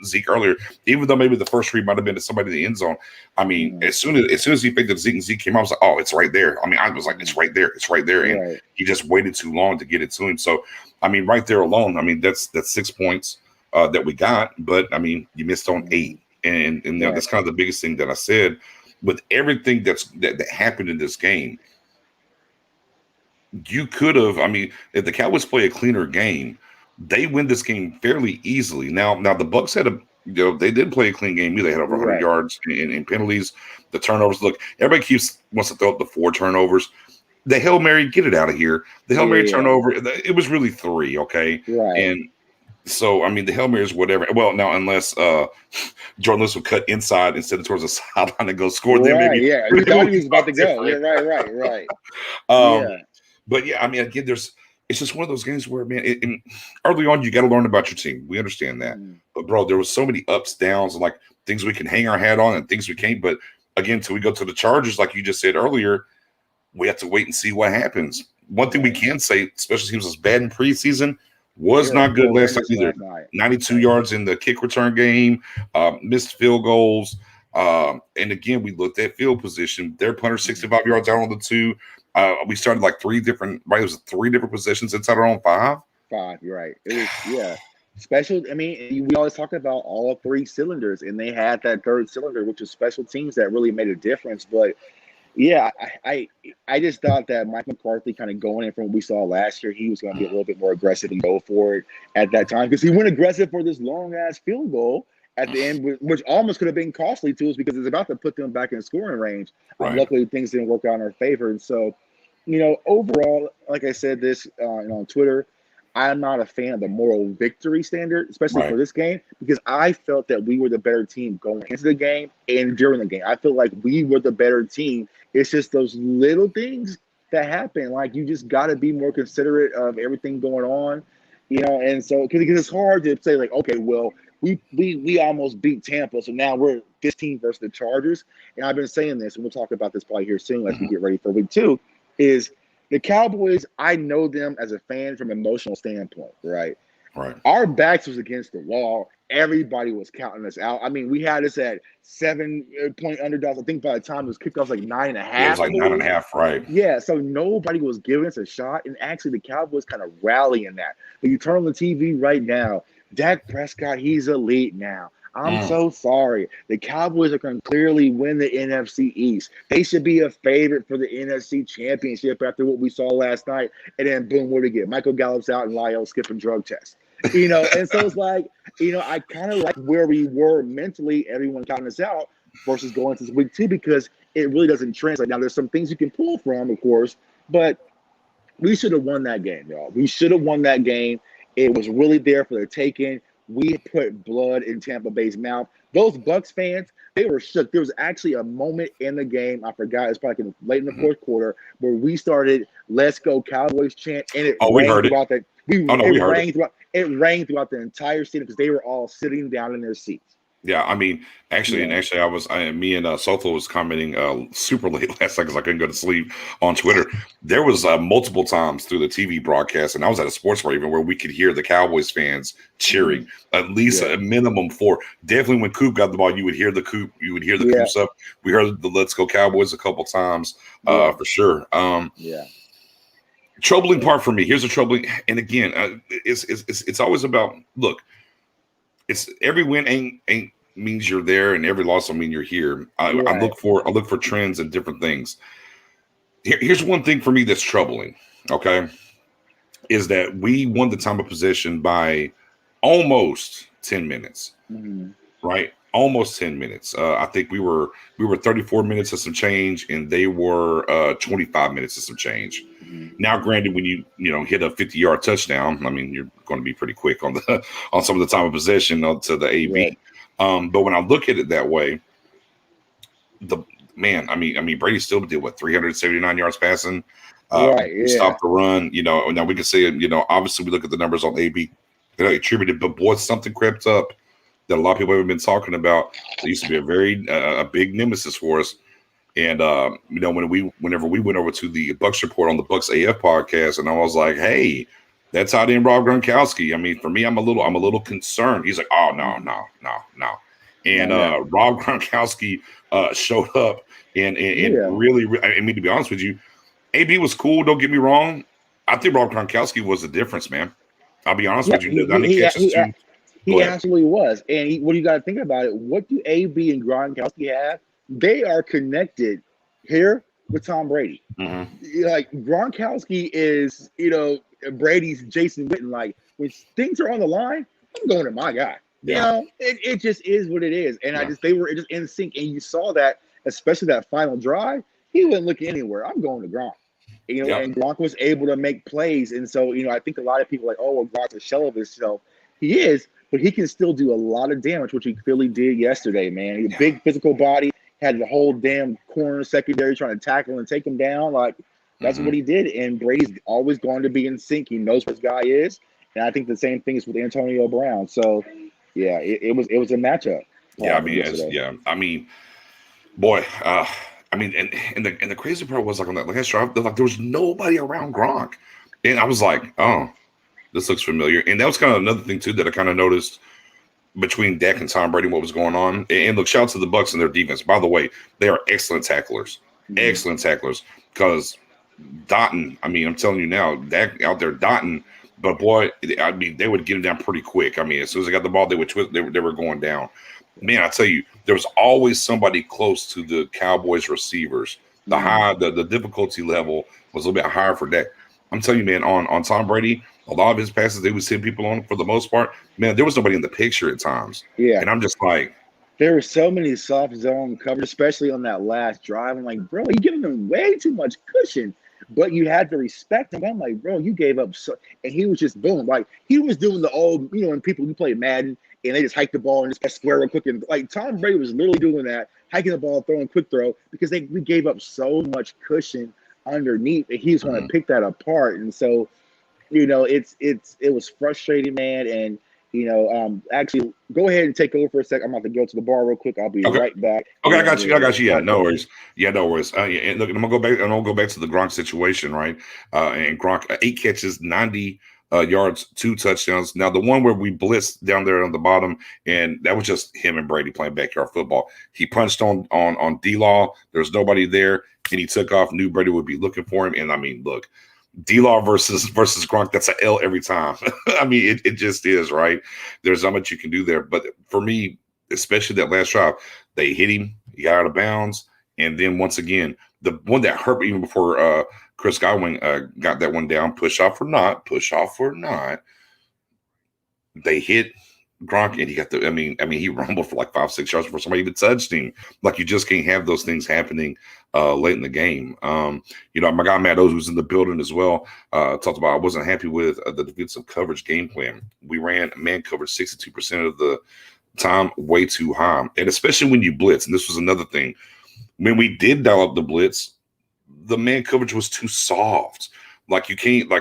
A: Zeke earlier, even though maybe the first read might have been to somebody in the end zone. I mean, as soon as he picked up Zeke and Zeke came out, I was like, oh, it's right there. I mean, I was like, it's right there. And he just waited too long to get it to him. So, I mean, right there alone, I mean, that's 6 points that we got. But, I mean, you missed on 8. And that's kind of the biggest thing that I said. With everything that happened in this game, you could have, I mean, if the Cowboys play a cleaner game, they win this game fairly easily. Now the Bucs had they did play a clean game. They had over 100 yards in penalties. The turnovers. Look, everybody wants to throw up the 4 turnovers. The Hail Mary, get it out of here. The Hail Mary turnover, it was really 3, okay?
B: Right.
A: And so, I mean, the Hail Mary is whatever. Well, now, unless Jordan Lewis would cut inside instead of towards the sideline and go score, then maybe.
B: Yeah, he thought he was about to go. Yeah, right.
A: But, I mean, again, it's just one of those games where, man, early on, you got to learn about your team. We understand that. But, bro, there was so many ups, downs, and, like, things we can hang our hat on and things we can't. But, again, till we go to the Chargers, like you just said earlier, we have to wait and see what happens. One thing we can say, especially teams as bad in preseason, was not good last night either. 92 yards in the kick return game, missed field goals. And, again, we looked at field position. Their punter 65 yards out on the 2. We started like 3 different possessions inside our own 5.
B: 5. You're right. It was special. I mean, we always talk about all 3 cylinders, and they had that third cylinder, which was special teams that really made a difference. But yeah, I just thought that Mike McCarthy kind of going in from what we saw last year, he was going to be a little bit more aggressive and go for it at that time because he went aggressive for this long ass field goal at the end, which almost could have been costly to us because it's about to put them back in scoring range.
A: Right.
B: Luckily, things didn't work out in our favor, and so overall, like I said this on Twitter, I'm not a fan of the moral victory standard, especially
A: Right.
B: for this game, because I felt that we were the better team going into the game and during the game. I feel like we were the better team. It's just those little things that happen. Like you just got to be more considerate of everything going on, And so because it's hard to say like, okay, well, we almost beat Tampa, so now we're 15 versus the Chargers. And I've been saying this, and we'll talk about this probably here soon as we get ready for week 2. Is the Cowboys, I know them as a fan from an emotional standpoint, right?
A: Right.
B: Our backs was against the wall. Everybody was counting us out. I mean, we had us at 7-point underdogs. I think by the time it was kicked off, like 9.5.
A: Yeah, it was like 9.5, right?
B: Yeah, so nobody was giving us a shot, and actually the Cowboys kind of rally in that. But you turn on the TV right now, Dak Prescott, he's elite now. I'm so sorry. The Cowboys are going to clearly win the NFC East. They should be a favorite for the NFC Championship after what we saw last night. And then boom, what do we get? Michael Gallup's out and Lyle skipping drug tests. And so it's like, I kind of like where we were mentally, everyone counting us out versus going to week 2 because it really doesn't translate. Now, there's some things you can pull from, of course, but we should have won that game, y'all. We should have won that game. It was really there for the taking. We put blood in Tampa Bay's mouth. Those Bucs fans, they were shook. There was actually a moment in the game, I forgot, it's probably late in the fourth quarter, where we started "Let's Go Cowboys" chant, and it rang throughout that. It rang throughout the entire stadium because they were all sitting down in their seats.
A: Yeah, I mean, actually, me and Sofa was commenting super late last night because I couldn't go to sleep on Twitter. There was multiple times through the TV broadcast, and I was at a sports bar even where we could hear the Cowboys fans cheering at least a minimum 4. Definitely when Coop got the ball, you would hear the Coop, Coop stuff. We heard the "Let's Go Cowboys" a couple times for sure. Troubling part for me. Here's a troubling, and again, it's always about look. It's every win ain't means you're there, and every loss will mean you're here. I look for trends and different things. Here's one thing for me that's troubling. Okay, is that we won the time of possession by almost 10 minutes, right? Almost 10 minutes. I think we were 34 minutes of some change, and they were 25 minutes of some change. Now, granted, when you hit a 50-yard touchdown, I mean, you're going to be pretty quick on some of the time of possession to the AB. Right. But when I look at it that way, Brady still did 379 yards passing. Stopped the run. Now we can say obviously we look at the numbers on AB, they're attributed, but boy, something crept up that a lot of people haven't been talking about. It used to be a big nemesis for us. And whenever we went over to the Bucs report on the Bucs AF podcast, and I was like, "Hey, that's how they Rob Gronkowski." I mean, for me, I'm a little concerned. He's like, "Oh no." And Rob Gronkowski showed up and really, I mean, to be honest with you, AB was cool. Don't get me wrong. I think Rob Gronkowski was the difference, man. I'll be honest with you.
B: He absolutely was. And what you got to think about it? What do AB and Gronkowski have? They are connected here with Tom Brady. Like Gronkowski is, Brady's Jason Witten. Like when things are on the line, I'm going to my guy. It just is what it is. And they were just in sync. And you saw that, especially that final drive. He wasn't looking anywhere. I'm going to Gronk. And Gronk was able to make plays. And so, I think a lot of people are like, oh, well, Gronk's a shell of himself. He is, but he can still do a lot of damage, which he clearly did yesterday, man. He big physical body. Had the whole damn corner secondary trying to tackle and take him down. Like, that's what he did. And Brady's always going to be in sync. He knows what his guy is. And I think the same thing is with Antonio Brown. So, yeah, it was a matchup.
A: And the crazy part was like on that last drive, like there was nobody around Gronk. And I was like, oh, this looks familiar. And that was kind of another thing, too, that I kind of noticed between Dak and Tom Brady, what was going on. And look, shout out to the Bucs and their defense. By the way, they are excellent tacklers. Excellent tacklers. Because dotting, I'm telling you now, Dak out there dotting, But boy, I mean, they would get him down pretty quick. I mean, as soon as they got the ball, they would twist. They were going down. Man, I tell you, there was always somebody close to the Cowboys receivers. The difficulty level was a little bit higher for that. I'm telling you, man, on Tom Brady, a lot of his passes they would send people on for the most part. Man, there was nobody in the picture at times.
B: Yeah.
A: And I'm just like,
B: there were so many soft zone covers, especially on that last drive. I'm like, bro, you giving them way too much cushion. But you had to respect him. I'm like, bro, you gave up so, and he was just boom. Like he was doing the old, when people who play Madden and they just hike the ball and just press square real quick. And like Tom Brady was literally doing that, hiking the ball, throwing quick throw because we gave up so much cushion underneath, and he just want to pick that apart. And so, it was frustrating, man. And actually, go ahead and take over for a sec. I'm about to go to the bar real quick. I'll be right back.
A: Okay, I got you. Yeah, no worries. Yeah, no worries. And look, I'm gonna go back. I'm gonna go back to the Gronk situation, right? And Gronk, 8 catches, 90 yards, 2 touchdowns. Now the one where we blitzed down there on the bottom, and that was just him and Brady playing backyard football. He punched on D-Law. There was nobody there, and he took off. Knew Brady would be looking for him. And I mean, look. D-Law versus Gronk, that's an L every time. I mean, it just is, right? There's not much you can do there. But for me, especially that last drive, they hit him, he got out of bounds. And then once again, the one that hurt even before Chris Godwin got that one down, push off or not, they hit Gronk and he got he rumbled for like 5-6 yards before somebody even touched him. Like you just can't have those things happening late in the game. My guy Matt O's who's in the building as well talked about I wasn't happy with the defensive coverage game plan. We ran man coverage 62% of the time, way too high, and especially when you blitz. And this was another thing when we did dial up the blitz, the man coverage was too soft. Like you can't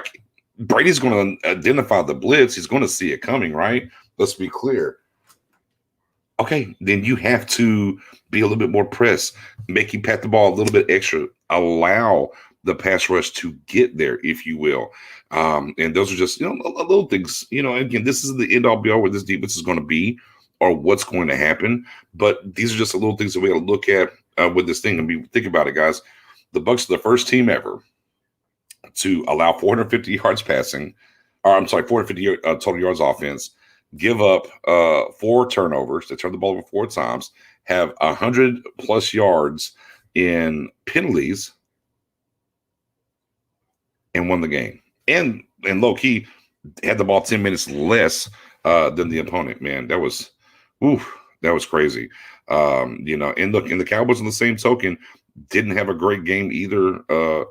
A: Brady's going to identify the blitz. He's going to see it coming, right? Let's be clear. Okay, then you have to be a little bit more press, make you pat the ball a little bit extra, allow the pass rush to get there, if you will. And those are just, little things. Again, this is the end all be all where this defense is going to be or what's going to happen. But these are just the little things that we got to look at with this thing. I mean, think about it, guys. The Bucs are the first team ever to allow 450 yards passing, 450 total yards offense, give up 4 turnovers, they turn the ball over 4 times, have 100+ yards in penalties, and won the game. And low key had the ball 10 minutes less than the opponent. Man, that was crazy. And look, and the Cowboys on the same token didn't have a great game either,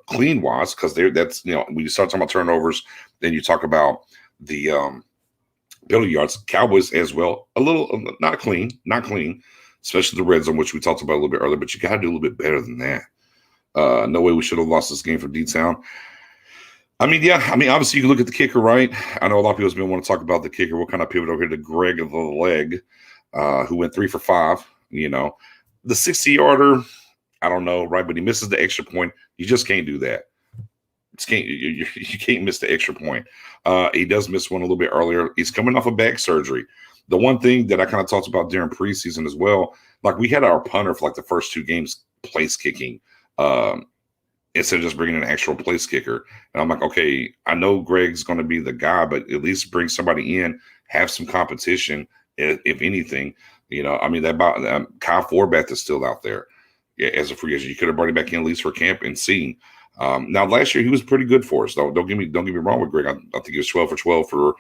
A: clean wise, because that's when you start talking about turnovers, then you talk about the penalty yards. Cowboys as well, a little not clean, especially the red zone, which we talked about a little bit earlier. But you got to do a little bit better than that. No way we should have lost this game from D-Town. Obviously you can look at the kicker, right? I know a lot of people have been wanting to talk about the kicker. We'll kind of pivot over here to Greg of the leg, who went 3 for 5. The 60-yarder. I don't know, right? But he misses the extra point. You just can't do that. You can't miss the extra point. He does miss one a little bit earlier. He's coming off of back surgery. The one thing that I kind of talked about during preseason as well, like we had our punter for like the first 2 games place kicking instead of just bringing an actual place kicker. And I'm like, okay, I know Greg's going to be the guy, but at least bring somebody in, have some competition, if anything. That Kyle Forbath is still out there. Yeah, as a free agent, you could have brought him back in at least for camp and seen. Now last year he was pretty good for us. Though don't get me wrong with Greg. I think he was 12 for 12 for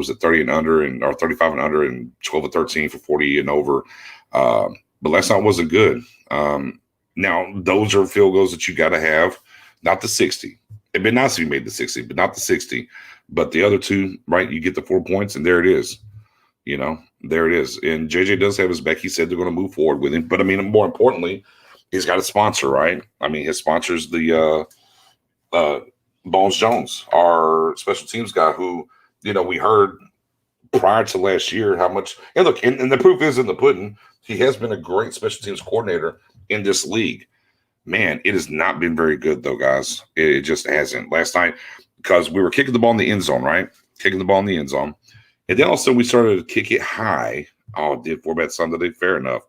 A: 30 and under or 35 and under, and 12 or 13 for 40 and over. But last night wasn't good. Now those are field goals that you got to have, not the 60. It'd been nice if you made the 60, but not the 60. But the other 2, right? You get the 4 points, and there it is. There it is. And JJ does have his back. He said they're going to move forward with him. But more importantly, he's got a sponsor, right? His sponsor's the Bones Jones, our special teams guy, who we heard prior to last year how much. And look, and the proof is in the pudding. He has been a great special teams coordinator in this league. Man, it has not been very good though, guys. It just hasn't. Last night, because we were kicking the ball in the end zone, right? Kicking the ball in the end zone. And then also we started to kick it high. Oh, did Forbat Sunday? Fair enough.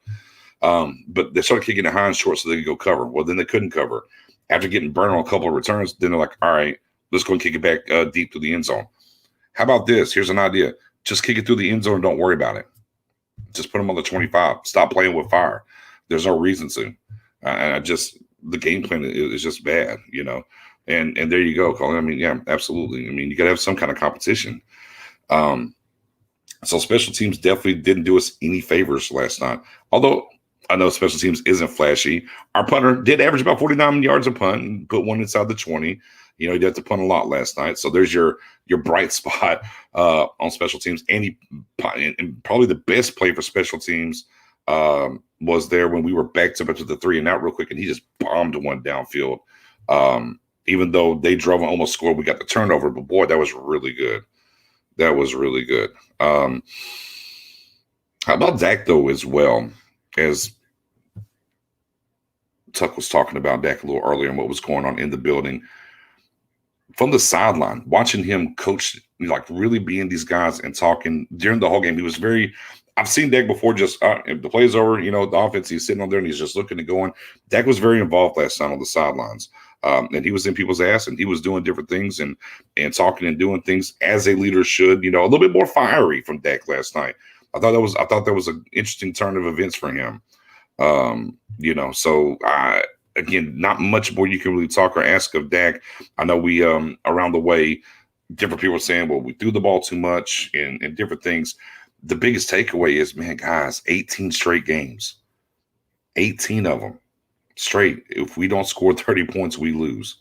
A: But they started kicking it high and short so they could go cover. Well, then they couldn't cover. After getting burned on a couple of returns, then they're like, all right, let's go and kick it back deep to the end zone. How about this? Here's an idea. Just kick it through the end zone and don't worry about it. Just put them on the 25. Stop playing with fire. There's no reason to. And the game plan is just bad, And there you go, Colin. I mean, yeah, absolutely. I mean, you got to have some kind of competition. So special teams definitely didn't do us any favors last night. Although I know special teams isn't flashy. Our punter did average about 49 yards a punt and put one inside the 20. He did have to punt a lot last night. So there's your bright spot on special teams. And probably the best play for special teams was there when we were backed up to the 3 and out real quick, and he just bombed one downfield. Even though they drove and almost scored, we got the turnover. But boy, that was really good. That was really good. How about Dak, though, as well? As Tuck was talking about Dak a little earlier and what was going on in the building. From the sideline, watching him coach, really being these guys and talking during the whole game, he was very – I've seen Dak before just if the play's over, the offense, he's sitting on there and he's just looking and going. Dak was very involved last night on the sidelines. And he was in people's ass and he was doing different things and talking and doing things as a leader should, a little bit more fiery from Dak last night. I thought that was an interesting turn of events for him. So again, not much more you can really talk or ask of Dak. I know we around the way, different people are saying, well, we threw the ball too much and different things. The biggest takeaway is, man, guys, 18 straight games, 18 of them straight. If we don't score 30 points, we lose.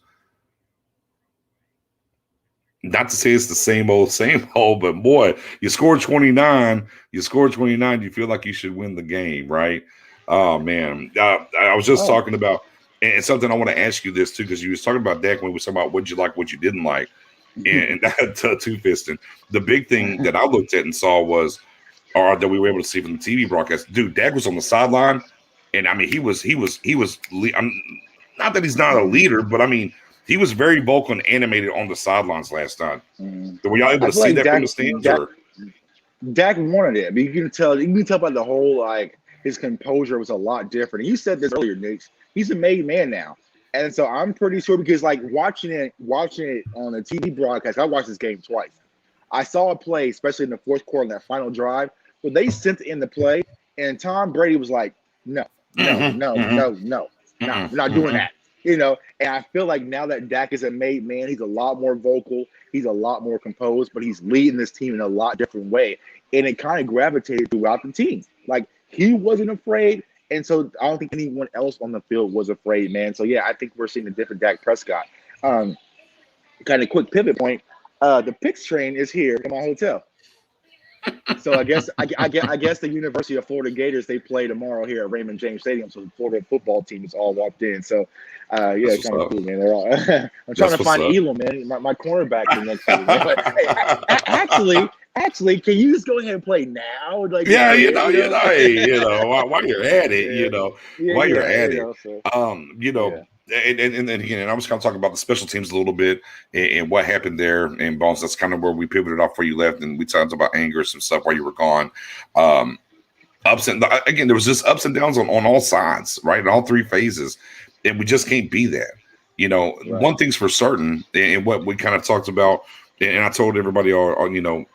A: Not to say it's the same old, but boy, you scored 29. You feel like you should win the game, right? Oh, man. I was just talking about, and something I want to ask you this, too, because you was talking about Dak when we were talking about what you like, what you didn't like, and that two-fisting. The big thing that I looked at and saw was, or that we were able to see from the TV broadcast, dude, Dak was on the sideline, and, I mean, he was not that he's not a leader, but, I mean, he was very vocal and animated on the sidelines last night. Were y'all able to see that from the stands?
B: Dak wanted it. I mean, you can tell by the whole, his composure was a lot different. And you said this earlier, Nick. He's a made man now. And so I'm pretty sure because, watching it on a TV broadcast, I watched this game twice. I saw a play, especially in the fourth quarter, in that final drive, where they sent in the play, and Tom Brady was like, no, we're not doing that. And I feel like now that Dak is a made man, he's a lot more vocal, he's a lot more composed, but he's leading this team in a lot different way. And it kind of gravitated throughout the team. He wasn't afraid, and so I don't think anyone else on the field was afraid, man. So, yeah, I think we're seeing a different Dak Prescott. Kind of quick pivot point, the Picks train is here in my hotel. So I guess the University of Florida Gators, they play tomorrow here at Raymond James Stadium. So the Florida football team is all walked in. So it's kind of cool, man. They're all. I'm trying to find Elam, man. My cornerback the next year. Hey, actually, can you just go ahead and play now?
A: While you're at it, And again, I was kind of talking about the special teams a little bit and what happened there. And Bones, that's kind of where we pivoted off where you left, and we talked about anger, some stuff while you were gone. There was just ups and downs on all sides, right? In all three phases, and we just can't be that. Right. One thing's for certain, and what we kind of talked about, and I told everybody all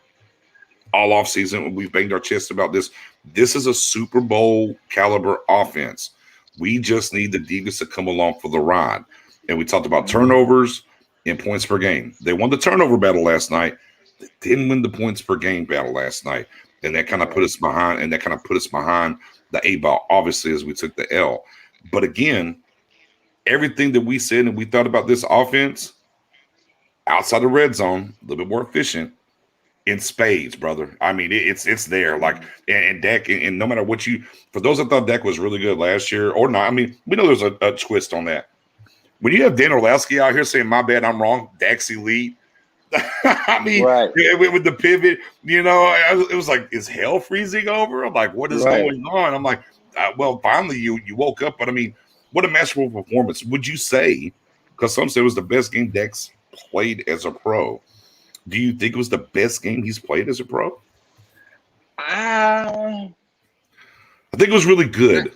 A: off season, we've banged our chest about this. This is a Super Bowl caliber offense. We just need the defense to come along for the ride. And we talked about turnovers and points per game. They won the turnover battle last night. They didn't win the points per game battle last night. And that kind of put us behind. And that kind of put us behind the 8-ball, obviously, as we took the L. But again, everything that we said and we thought about this offense outside the red zone, a little bit more efficient, in spades, brother. I mean, it's there. And Dak, and no matter what for those that thought Dak was really good last year or not, I mean, we know there's a twist on that. When you have Dan Orlovsky out here saying, my bad, I'm wrong, Dak's elite. I mean, right. With the pivot, it was like, is hell freezing over? I'm like, what is going on? I'm like, well, finally you woke up. But I mean, what a masterful performance. Would you say, because some say it was the best game Dak's played as a pro. Do you think it was the best game he's played as a pro? I think it was really good.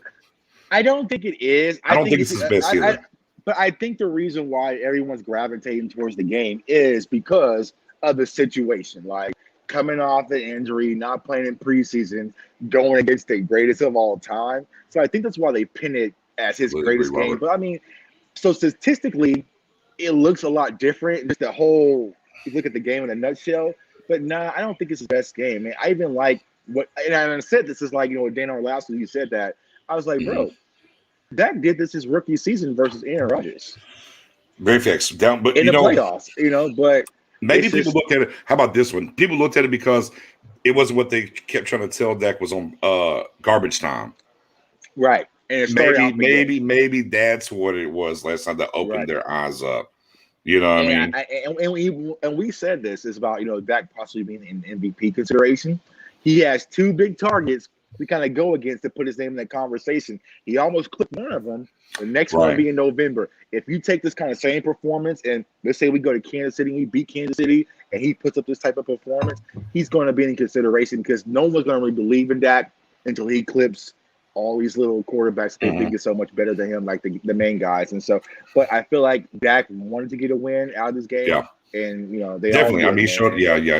B: I don't think it is.
A: I don't think it's his best either.
B: But I think the reason why everyone's gravitating towards the game is because of the situation. Like coming off an injury, not playing in preseason, going against the greatest of all time. So I think that's why they pin it as his
A: Completely agree,
B: greatest game.
A: Robert.
B: But I mean, so statistically, it looks a lot different. Just the whole, you look at the game in a nutshell. But nah, I don't think it's his best game, man. I even like what, and I said this is like, you know, with Dan Orlovsky, you said that. I was like, bro, Dak did this his rookie season versus Aaron Rodgers
A: Very fixed down, but
B: in
A: you
B: the
A: know,
B: playoffs, you know, but
A: maybe
B: it's
A: people
B: just
A: looked at it. How about this one? People looked at it because it wasn't what they kept trying to tell Dak was on garbage time.
B: right. And it started out the game.
A: Maybe that's what it was last time that opened
B: Right.
A: their eyes up. You know what I mean?
B: And we said this is about, you know, Dak possibly being in MVP consideration. He has two big targets to kind of go against to put his name in that conversation. He almost clipped one of them. The next one will
A: Right.
B: be in November. If you take this kind of same performance and let's say we go to Kansas City and we beat Kansas City and he puts up this type of performance, he's going to be in consideration because no one's going to really believe in Dak until he clips all these little quarterbacks they think is so much better than him, like the main guys. And so, but I feel like Dak wanted to get a win out of this game.
A: Yeah.
B: And, you know, they
A: Definitely.
B: all
A: I
B: did,
A: mean, he
B: man.
A: showed. Yeah.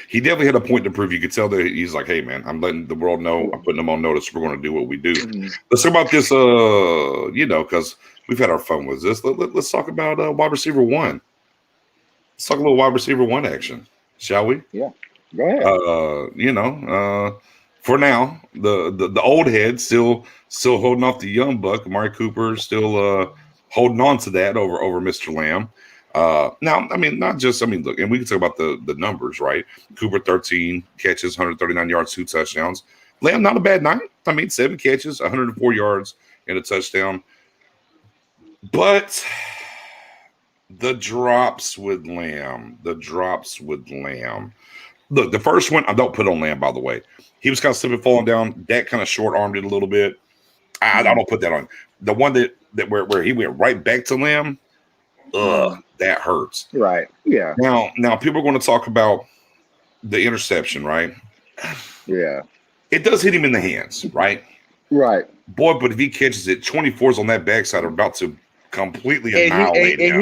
A: He definitely had a point to prove. You could tell that he's like, "Hey, man, I'm letting the world know. I'm putting them on notice. We're going to do what we do."
B: Mhm.
A: Let's talk about this. You know, because we've had our fun with this. Let's talk about wide receiver one. Let's talk a little wide receiver one action, shall we?
B: Yeah. Go ahead.
A: You know, for now, the old head still holding off the young buck. Amari Cooper still holding on to that over Mr. Lamb. Now, I mean, not just, I mean, look, and we can talk about the numbers, right? Cooper, 13 catches, 139 yards, 2 touchdowns. Lamb, not a bad night. I mean, 7 catches, 104 yards, and a touchdown. But the drops with Lamb. Look, the first one, I don't put on Lamb, by the way. He was kind of slipping, falling down. Dak kind of short-armed it a little bit. I don't put that on. The one that where he went right back to Lamb, that hurts.
B: Right. Yeah.
A: Now people are going to talk about the interception, right?
B: Yeah.
A: It does hit him in the hands, right?
B: Right.
A: Boy, but if he catches it, 24s on that backside are about to completely
B: And
A: annihilate him.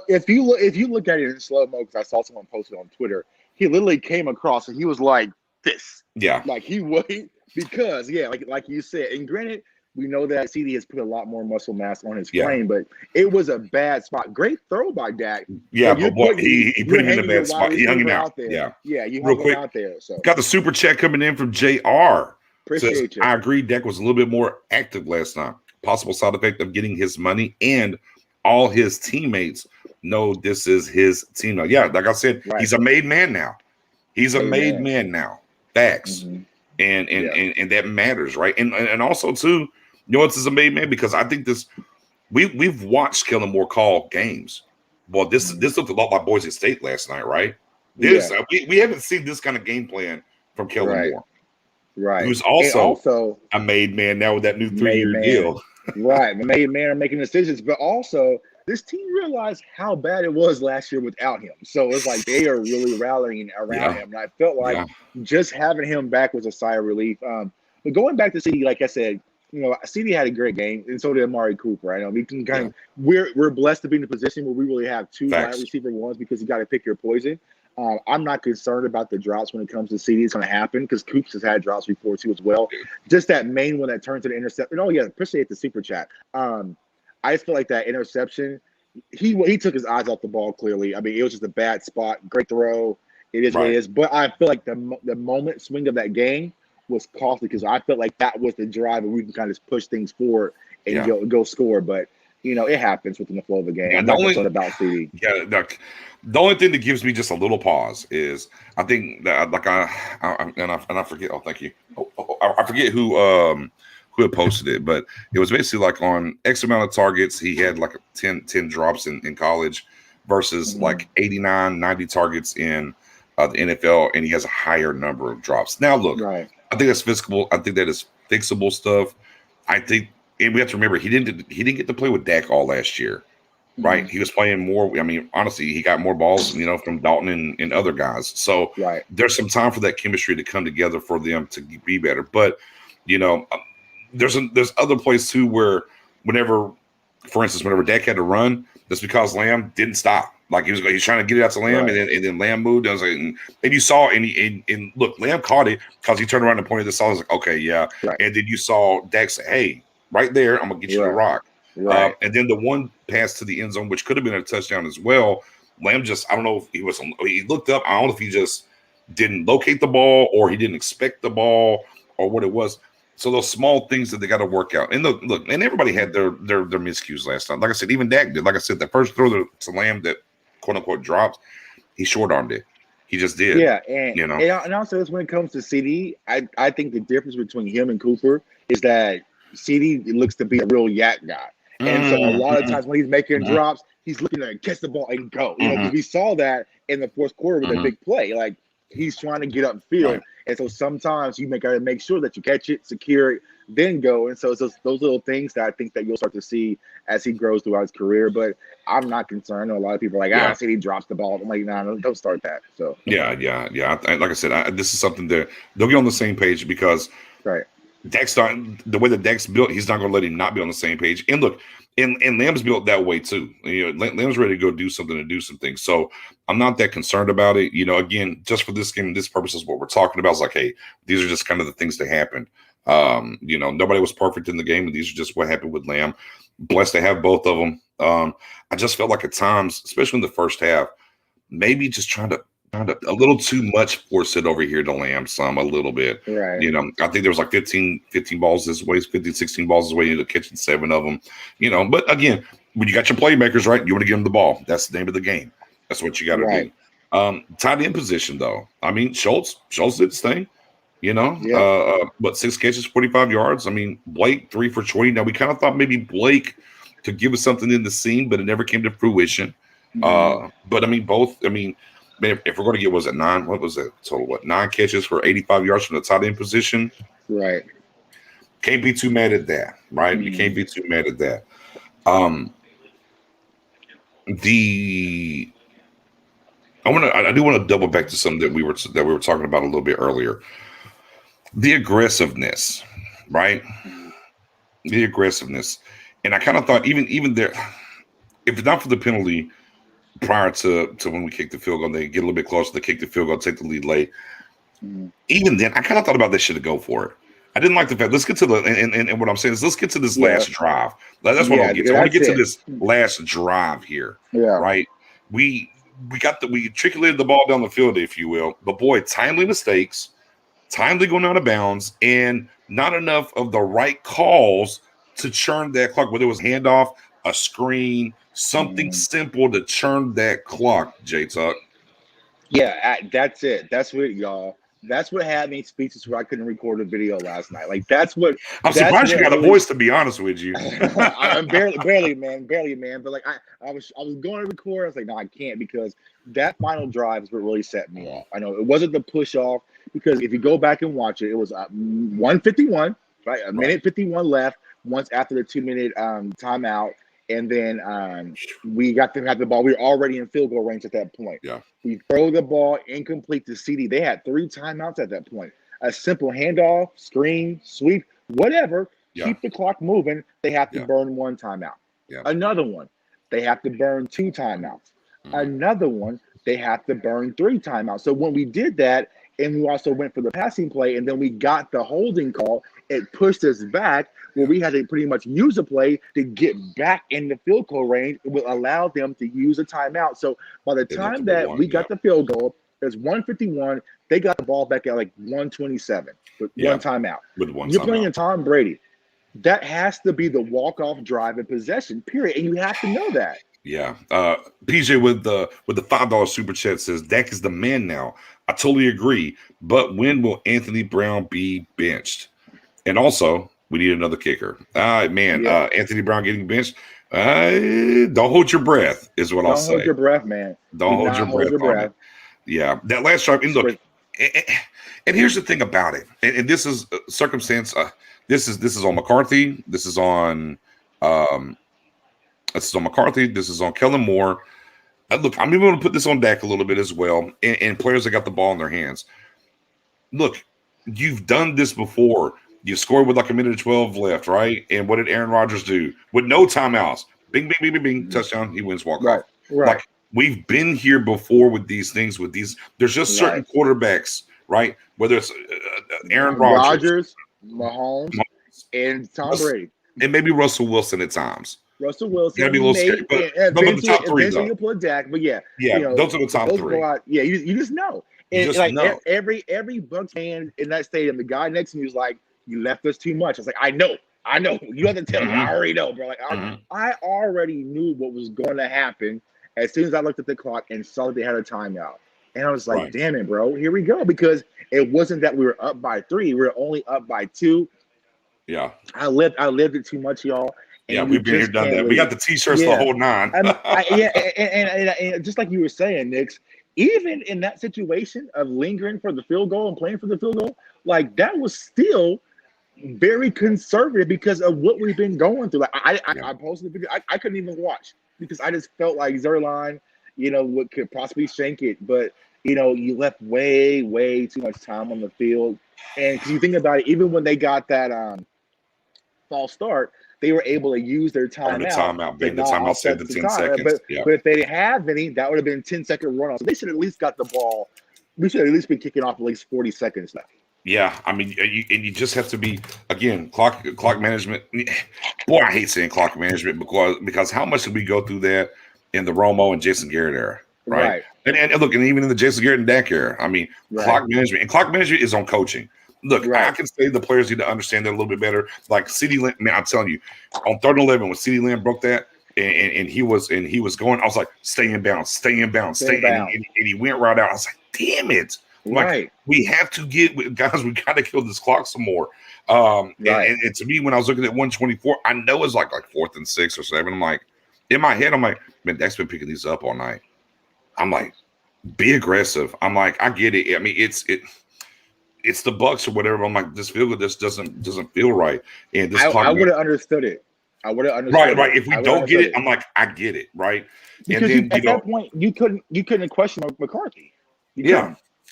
B: if you look at it in slow mo, because I saw someone posted on Twitter, he literally came across and he was like this.
A: Yeah.
B: Like he would, because like you said, and granted, we know that CD has put a lot more muscle mass on his frame, but it was a bad spot. Great throw by Dak.
A: Yeah, but boy, he put him in a bad spot. He hung him out.
B: There.
A: Yeah,
B: you
A: real
B: hung
A: quick
B: him out there. So
A: got the super chat coming in from JR.
B: Appreciate you.
A: I agree. Dak was a little bit more active last night. Possible side effect of getting his money, and all his teammates know this is his team now. Yeah, like I said, he's a made man now. He's a made man now. Facts.
B: Mm-hmm.
A: And that matters, right? And also too, you know what's a made man? Because I think this we've watched Kellen Moore call games. Well, this looked a lot like Boise State last night, right? This we haven't seen this kind of game plan from Kellen Moore.
B: Right.
A: Who's also a made man now with that new 3-year deal.
B: Right. Made man making decisions, but also this team realized how bad it was last year without him. So it's like they are really rallying around him. And I felt like just having him back was a sigh of relief. But going back to CD, like I said, you know, CD had a great game, and so did Amari Cooper. I know we can kind of we're blessed to be in a position where we really have two wide receiver ones because you got to pick your poison. I'm not concerned about the drops when it comes to CD. It's going to happen because Coops has had drops before too as well. Just that main one that turns to the interception. Oh yeah, appreciate the super chat. I just feel like that interception. He took his eyes off the ball. Clearly, I mean, it was just a bad spot. Great throw. It is what it is. But I feel like the moment swing of that game was costly because I felt like that was the drive and we can kind of push things forward and go score. But you know, it happens within the flow of the game. I'm not concerned about CD.
A: Yeah, the only thing that gives me just a little pause is I think that I forget. Oh, thank you. I forget who had posted it, but it was basically like on X amount of targets, he had like 10 drops in college versus like 89, 90 targets in the NFL, and he has a higher number of drops. Now, look, I think that's fixable. I think that is fixable stuff. I think, and we have to remember he didn't get to play with Dak all last year, right? He was playing more. I mean, honestly, he got more balls, you know, from Dalton and other guys. So there's some time for that chemistry to come together for them to be better. But you know, there's other plays too where whenever Dak had to run, That's because Lamb didn't stop. Like he was trying to get it out to Lamb,
B: Right.
A: and then Lamb moved. I was like, and you saw, and look, Lamb caught it because he turned around and pointed this out. I was like, okay, yeah.
B: Right.
A: And then you saw Dak say, hey, right there, I'm gonna get you the rock.
B: Right.
A: And then the one pass to the end zone, which could have been a touchdown as well. Lamb just, I don't know if he looked up. I don't know if he just didn't locate the ball or he didn't expect the ball or what it was. So those small things that they got to work out. And look, and everybody had their miscues last time. Like I said, even Dak did. Like I said, the first throw to Lamb that quote unquote dropped, he short armed it. He just did.
B: Yeah, and also when it comes to CD, I think the difference between him and Cooper is that CD looks to be a real yak guy. And so a lot of times when he's making drops, he's looking to catch the ball and go. You know, because we saw that in the fourth quarter with a big play. Like he's trying to get upfield.
A: Right.
B: And so sometimes you got to make sure that you catch it, secure it, then go. And so it's those little things that I think that you'll start to see as he grows throughout his career. But I'm not concerned. I know a lot of people are like, I see he drops the ball. I'm like, no, don't start that. So
A: yeah. Like I said, this is something that they'll get on the same page because Dak's the way that Dak's built, he's not going to let him not be on the same page. And look, and Lamb's built that way too. You know, Lamb's ready to go do something and do some things. So I'm not that concerned about it. You know, again, just for this game, this purpose is what we're talking about. It's like, hey, these are just kind of the things that happened. You know, nobody was perfect in the game, and these are just what happened with Lamb. Blessed to have both of them. I just felt like at times, especially in the first half, maybe just trying to a little too much force it over here to Lamb a little bit.
B: Right.
A: You know, I think there was like 15 balls this way, 15, 16 balls this way, into catching 7 of them. You know, but again, when you got your playmakers, right, you want to give them the ball. That's the name of the game. That's what you got to do. Tight end position, though. I mean, Schultz did his thing. You know, but 6 catches, 45 yards. I mean, Blake 3 for 20. Now we kind of thought maybe Blake could give us something in the scene, but it never came to fruition. But I mean, both. I mean, man, if we're going to get, was it 9? What was it total? 9 catches for 85 yards from the tight end position?
B: Right.
A: Can't be too mad at that, right? You can't be too mad at that. I do want to double back to something that we were talking about a little bit earlier. The aggressiveness, right? The aggressiveness. And I kind of thought even there, if it's not for the penalty prior to when we kick the field goal, they get a little bit closer to kick the field goal, take the lead late. Even then, I kind of thought about they should have go for it. I didn't like the fact. Let's get to the and what I'm saying is let's get to this last drive. That's what I want to get to. I want to get to this last drive here.
B: Yeah.
A: Right. We trickulated the ball down the field, if you will. But boy, timely mistakes, timely going out of bounds, and not enough of the right calls to churn that clock, whether it was handoff, a screen, something simple to churn that clock, J-Tuck.
B: Yeah, that's it. That's what, y'all. That's what had me speechless where I couldn't record a video last night. Like, that's what.
A: I'm surprised you got a voice, to be honest with you.
B: I'm barely, man. But like, I was going to record. I was like, no, I can't, because that final drive is what really set me off. I know it wasn't the push off, because if you go back and watch it, it was 1:51, right? A minute 51 left. Once after the 2-minute timeout. And then we got the ball. We were already in field goal range at that point.
A: Yeah.
B: We throw the ball incomplete to CD. They had 3 timeouts at that point. A simple handoff, screen, sweep, whatever.
A: Yeah.
B: Keep the clock moving. They have to burn 1 timeout.
A: Yeah.
B: Another one, they have to burn 2 timeouts. Another one, they have to burn 3 timeouts. So when we did that, and we also went for the passing play, and then we got the holding call, it pushed us back where we had to pretty much use a play to get back in the field goal range. It will allow them to use a timeout. So by the time that we got the field goal, it's 1:51. They got the ball back at like 1:27 with 1 timeout. You're playing Tom Brady. That has to be the walk-off drive and possession, period. And you have to know that.
A: Yeah. PJ with the $5 super chat says Dak is the man now. I totally agree. But when will Anthony Brown be benched? And also, we need another kicker. Anthony Brown getting benched. Don't hold your breath, is what I'll say.
B: Don't hold your breath, man.
A: Don't hold your breath. Yeah, that last drive. And look, and here's the thing about it. And this is circumstance. This is on McCarthy. This is on McCarthy. This is on Kellen Moore. Look, I'm even going to put this on Dak a little bit as well, and players that got the ball in their hands. Look, you've done this before. You scored with like 1:12 left, right? And what did Aaron Rodgers do? With no timeouts, Bing, bing, bing, bing, bing, touchdown. He wins walk
B: Right.
A: off.
B: Right.
A: Like we've been here before with these things. With these, there's just certain quarterbacks, right? Whether it's Aaron Rodgers,
B: Mahomes, and Tom Brady,
A: and maybe Russell Wilson at times.
B: Russell Wilson,
A: Gotta be a little scary, but those are the top three, though.
B: You'll put Dak, but
A: yeah, those are the top
B: those
A: three.
B: Go out, yeah, you just know. And
A: just
B: like
A: know.
B: every Bucs fan in that stadium, the guy next to me was like, "You left us too much." I was like, "I know. You have to tell me. I already know, bro. Like I already knew what was going to happen as soon as I looked at the clock and saw that they had a timeout." And I was like, "Damn it, bro! Here we go." Because it wasn't that we were up by 3; we were only up by 2.
A: Yeah,
B: I lived it too much, y'all.
A: Yeah, we've been here, done that. We got the T-shirts the whole 9.
B: And just like you were saying, Nix, even in that situation of lingering for the field goal and playing for the field goal, like that was still very conservative because of what we've been going through. Like I posted the video. I couldn't even watch because I just felt like Zerline, what could possibly shank it. But you left way, way too much time on the field. And because you think about it, even when they got that false start, they were able to use their timeout.
A: The timeout saved the 10 seconds.
B: But if they didn't have any, that would have been a 10-second run-off. So they should at least got the ball. We should at least be kicking off at least 40 seconds left.
A: Yeah, I mean, you just have to be, again, clock management. Boy, I hate saying clock management because how much did we go through that in the Romo and Jason Garrett era, right? And look, and even in the Jason Garrett and Dak era, I mean, clock management is on coaching. Look, I can say the players need to understand that a little bit better. Like CeeDee Lamb, man, I'm telling you, on 3rd and 11 when CeeDee Lamb broke that, and he was going, I was like, stay in bounds. And he went right out. I was like, damn it. Like we have to guys, we got to kill this clock some more. And to me, when I was looking at 124, I know it's like 4th and 6 or 7. I'm like, in my head, I'm like, man, Dak's been picking these up all night. I'm like, be aggressive. I'm like, I get it. I mean, it's the Bucs or whatever. I'm like, this doesn't feel right. And this
B: I would have understood it. I would have understood.
A: Right. If we don't get it, I'm like, I get it. Right.
B: Because and then, at that point, you couldn't question McCarthy.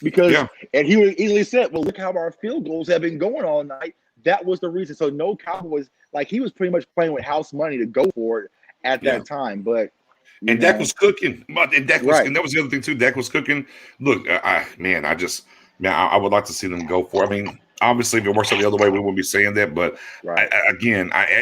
B: Because and he would easily said, well, look how our field goals have been going all night. That was the reason. So no Cowboys, like he was pretty much playing with house money to go for it at that time. But
A: Dak was cooking. And Dak was, and that was the other thing too. Dak was cooking. Look, I would like to see them go for it. I mean, obviously, if it works out the other way, we wouldn't be saying that. But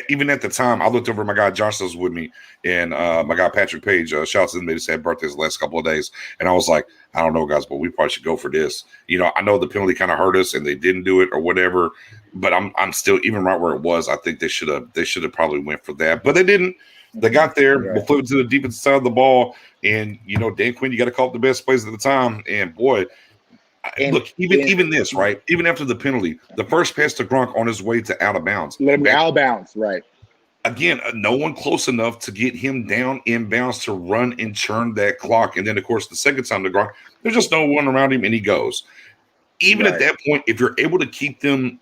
A: even at the time, I looked over at my guy Josh was with me, and my guy Patrick Page. Shout out to them. They just had birthdays the last couple of days, and I was like, I don't know, guys, but we probably should go for this. I know the penalty kind of hurt us, and they didn't do it or whatever. But I'm still even right where it was. I think they should have probably went for that, but they didn't. They got there. We'll flip it to the defensive side of the ball, and Dan Quinn, you got to call it the best plays at the time, and boy. Look, even this, right? Even after the penalty, the first pass to Gronk on his way to out of bounds.
B: Let him out of bounds, right?
A: Again, no one close enough to get him down in bounds to run and churn that clock. And then, of course, the second time to Gronk, there's just no one around him, and he goes. Even at that point, if you're able to keep them,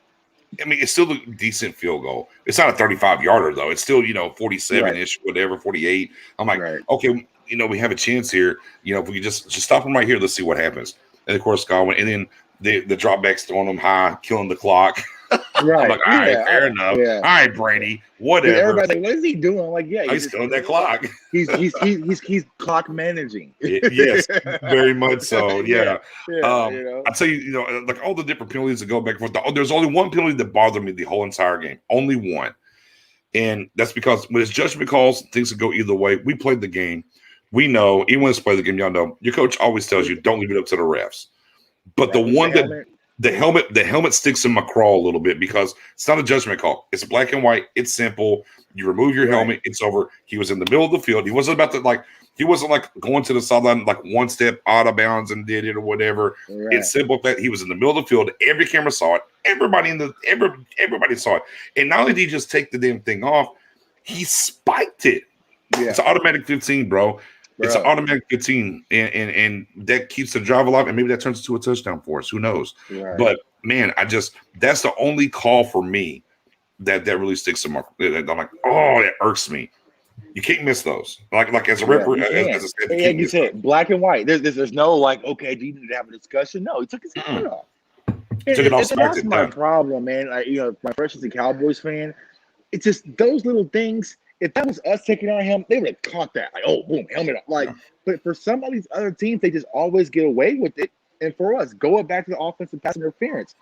A: I mean, it's still a decent field goal. It's not a 35-yarder, though. It's still, 47-ish, whatever, 48. I'm like, okay, we have a chance here. If we could just stop him right here, let's see what happens. And of course, Godwin, and then the dropbacks throwing them high, killing the clock.
B: Right.
A: I'm like, all right, fair enough. Yeah. All right, Brady, whatever.
B: Everybody's like, what is he doing? I'm like,
A: he's killing that clock.
B: He's clock managing.
A: Yes, very much so. Yeah. I tell you, like all the different penalties that go back and forth. There's only one penalty that bothered me the whole entire game. Only one. And that's because when it's judgment calls, things can go either way. We played the game. We know, even when it's played the game, y'all know, your coach always tells you, don't leave it up to the refs. But the helmet sticks in my craw a little bit because it's not a judgment call. It's black and white. It's simple. You remove your helmet. It's over. He was in the middle of the field. He wasn't about to he wasn't like going to the sideline like one step out of bounds and did it or whatever. Right. It's simple that he was in the middle of the field. Every camera saw it. Everybody saw it. And not only did he just take the damn thing off, he spiked it. Yeah. It's an automatic 15, bro. It's an automatic 15, and that keeps the drive alive, and maybe that turns into a touchdown for us. Who knows? Right. But, man, that's the only call for me that really sticks in my – I'm like, oh, that irks me. You can't miss those. Like as a referee, as
B: you said, black and white. There's no okay, do you need to have a discussion? No, he took his helmet off. That's my problem, man. My first as a Cowboys fan, it's just those little things. if that was us taking on him, they would have caught that. Like, oh, boom, helmet up. Like,
A: Yeah.
B: but for some of these other teams, they just always get away with it. And for us, going back to the offensive pass interference.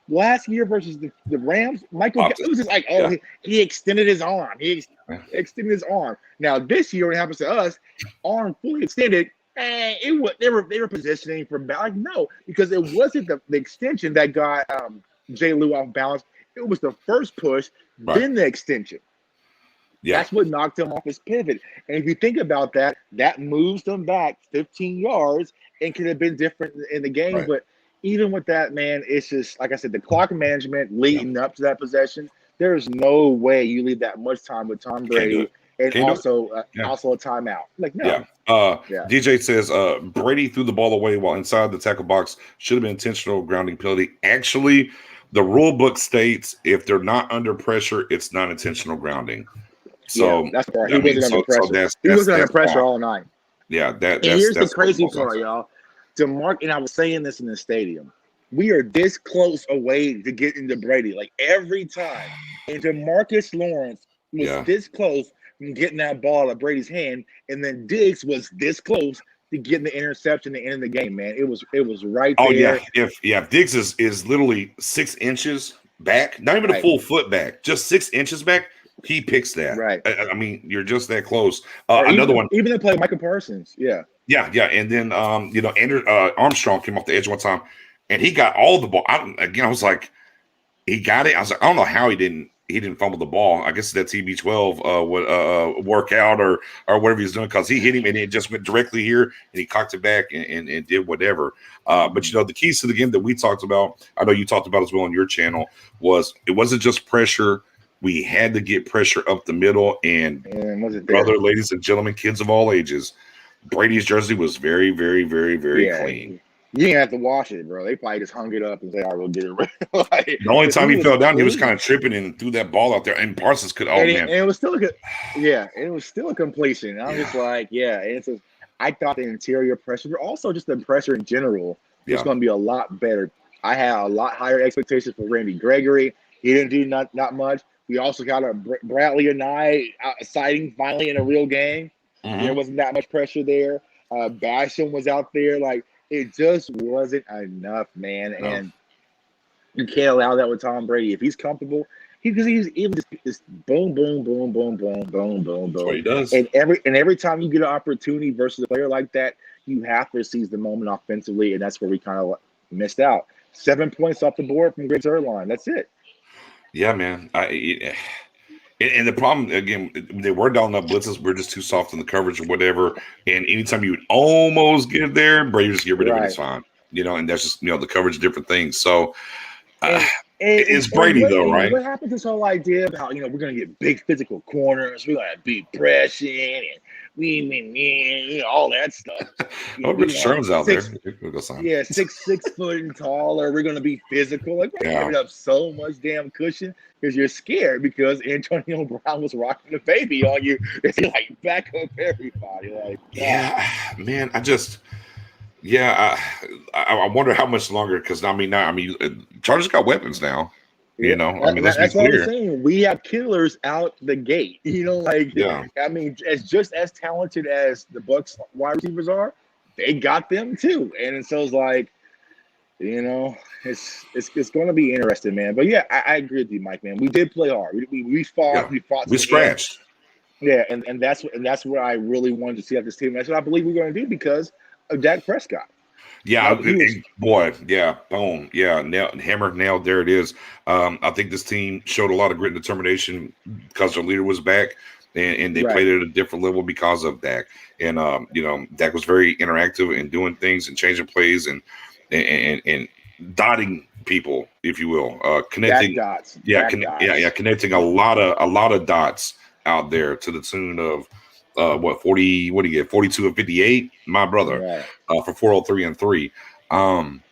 B: Last year versus the Rams, it was just like, oh, he extended his arm. Extended his arm. Now this year, when it happens to us, arm fully extended, they were positioning for like no, because it wasn't the extension that got Jay Lou off balance. It was the first push, then the extension.
A: Yeah.
B: That's what knocked him off his pivot. And if you think about that, that moves them back 15 yards and could have been different in the game.
A: Right.
B: But even with that, man, it's just, like I said, the clock management leading up to that possession, there's no way you leave that much time with Tom Brady and also a timeout. Like, no.
A: Yeah. DJ says Brady threw the ball away while inside the tackle box. Should have been intentional grounding penalty. Actually, the rule book states if they're not under pressure, it's not intentional grounding. So
B: that's the part. He wasn't under pressure. He wasn't under pressure all night.
A: Yeah,
B: and here's the crazy part, y'all. DeMarc, and I was saying this in the stadium, we are this close away to getting to Brady, like every time. And DeMarcus Lawrence was this close from getting that ball at Brady's hand, and then Diggs was this close to getting the interception to end the game, man. It was right there.
A: Oh, yeah. If Diggs is literally 6 inches back, not even a full foot back, just 6 inches back, he picks that.
B: Right.
A: I mean, you're just that close.
B: Another one. Even the play Michael Parsons. Yeah.
A: Yeah. And then Andrew Armstrong came off the edge one time, and he got all the ball. I was like, he got it. I was like, I don't know how he didn't fumble the ball. I guess that TB12 would work out or whatever he's doing, because he hit him and it just went directly here and he cocked it back and did whatever. But the keys to the game that we talked about, I know you talked about as well on your channel, was it wasn't just pressure. We had to get pressure up the middle, and brother, ladies and gentlemen, kids of all ages, Brady's jersey was very, very, very, very clean.
B: You didn't have to wash it, bro. They probably just hung it up and say, all right, we'll get it right.
A: The only time he fell down, he was kind of tripping and threw that ball out there, and Parsons could, man.
B: And it was still a completion. I'm just like, I thought the interior pressure, but also just the pressure in general was going to be a lot better. I had a lot higher expectations for Randy Gregory. He didn't do not much. We also got a Bradley and I sighting finally in a real game. Mm-hmm. There wasn't that much pressure there. Basham was out there. Like, it just wasn't enough, man. No. And you can't allow that with Tom Brady. If he's comfortable, he's even just boom, boom, boom, boom, boom, boom, boom, boom.
A: That's what he does.
B: And every time you get an opportunity versus a player like that, you have to seize the moment offensively, and that's where we kind of missed out. 7 points off the board from Greg Zuerlein. That's it.
A: Yeah, man. And the problem, again, they were dialing up blitzes. We're just too soft in the coverage or whatever. And anytime you would almost get there, Brady just get rid of it. It's fine. And that's just, the coverage, different things. So it's Brady, though, right?
B: What happened to this whole idea about, we're going to get big physical corners. We're going to beat pressing and all that stuff.
A: Rich Sherman's out there.
B: 6 foot and taller. We're going to be physical. Like, we're giving up so much damn cushion because you're scared because Antonio Brown was rocking the baby on you. It's like back up everybody. Like,
A: man, I wonder how much longer, because Chargers got weapons now.
B: That's what I'm saying. We have killers out the gate. As just as talented as the Bucs wide receivers are, they got them too. And so it's like, it's going to be interesting, man. But I agree with you, Mike, man. We did play hard. We fought.
A: We scratched.
B: And that's what I really wanted to see out this team. That's what I believe we're going to do because of Dak Prescott.
A: Boom. Yeah, nailed. There it is. I think this team showed a lot of grit and determination because their leader was back, and they played at a different level because of Dak. And Dak was very interactive in doing things and changing plays and dotting people, if you will, connecting
B: dots.
A: Connecting a lot of dots out there to the tune of 40, what do you get? 42 of 58, my brother, for 403 and 3. In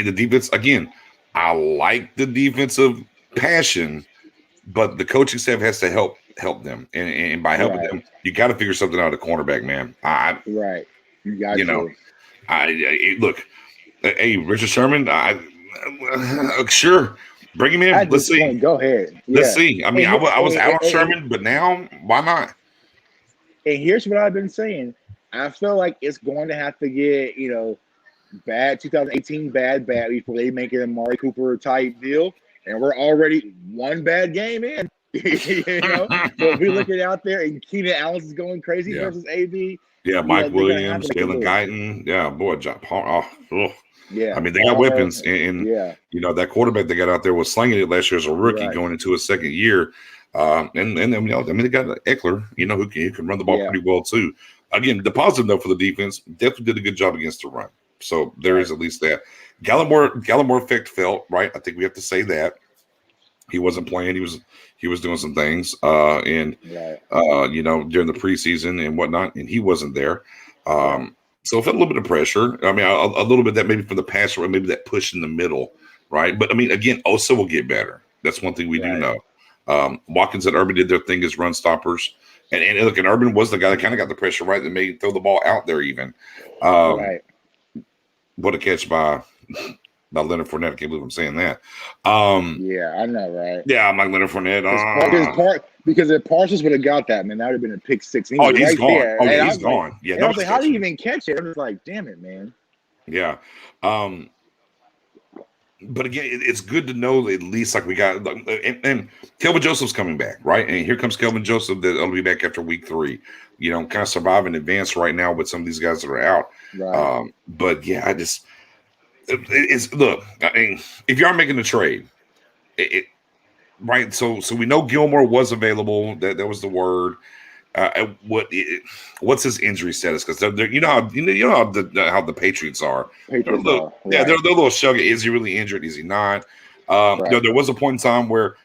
A: the defense, again, I like the defensive passion, but the coaching staff has to help them. And by helping them, you got to figure something out at the cornerback, man.
B: You got to.
A: Look, hey, Richard Sherman, sure. Bring him in.
B: At
A: Let's
B: this
A: see.
B: point, go ahead.
A: Let's
B: Yeah.
A: see. I mean, I was out on Sherman, but now why not?
B: And here's what I've been saying. I feel like it's going to have to get, bad 2018, bad before they make it a Amari Cooper type deal. And we're already one bad game in. So if we look at it out there and Keenan Allen is going crazy versus AB.
A: Yeah, Mike
B: they're gonna have
A: Williams,
B: to make a
A: Jalen
B: move.
A: Guyton. Yeah, boy, John Paul.
B: Yeah.
A: I mean, they got weapons. And that quarterback they got out there was slinging it last year as a rookie going into his second year. And then, they got Eckler, who can run the ball pretty well too. Again, the positive note for the defense, definitely did a good job against the run. So there is at least that. Gallimore effect felt, right? I think we have to say that. He wasn't playing. He was doing some things, during the preseason and whatnot, and he wasn't there. So it felt a little bit of pressure. I mean, a little bit that maybe from the pass, or maybe that push in the middle, right? But I mean, again, Osa will get better. That's one thing we do know. Watkins and Urban did their thing as run stoppers, and look, and Urban was the guy that kind of got the pressure right that made throw the ball out there even. What a catch by Leonard Fournette. I can't believe I'm saying that.
B: I know, right?
A: Yeah, I'm like Leonard Fournette.
B: Because if Parsons would have got that, man, that would have been a pick six.
A: He's gone.
B: There.
A: Oh, yeah, he's gone.
B: Like, I was like, how do you even catch it? I was like, damn it, man.
A: Yeah. But again, it's good to know that at least like we got, and Kelvin Joseph's coming back, right? And here comes Kelvin Joseph that'll be back after week 3. Kind of survive in advance right now with some of these guys that are out.
B: Right.
A: But yeah, look. I mean, if you are making a trade, right? So we know Gilmore was available. That was the word. What's his injury status? Because how the Patriots are. They're a little shuggy. Is he really injured? Is he not? There was a point in time where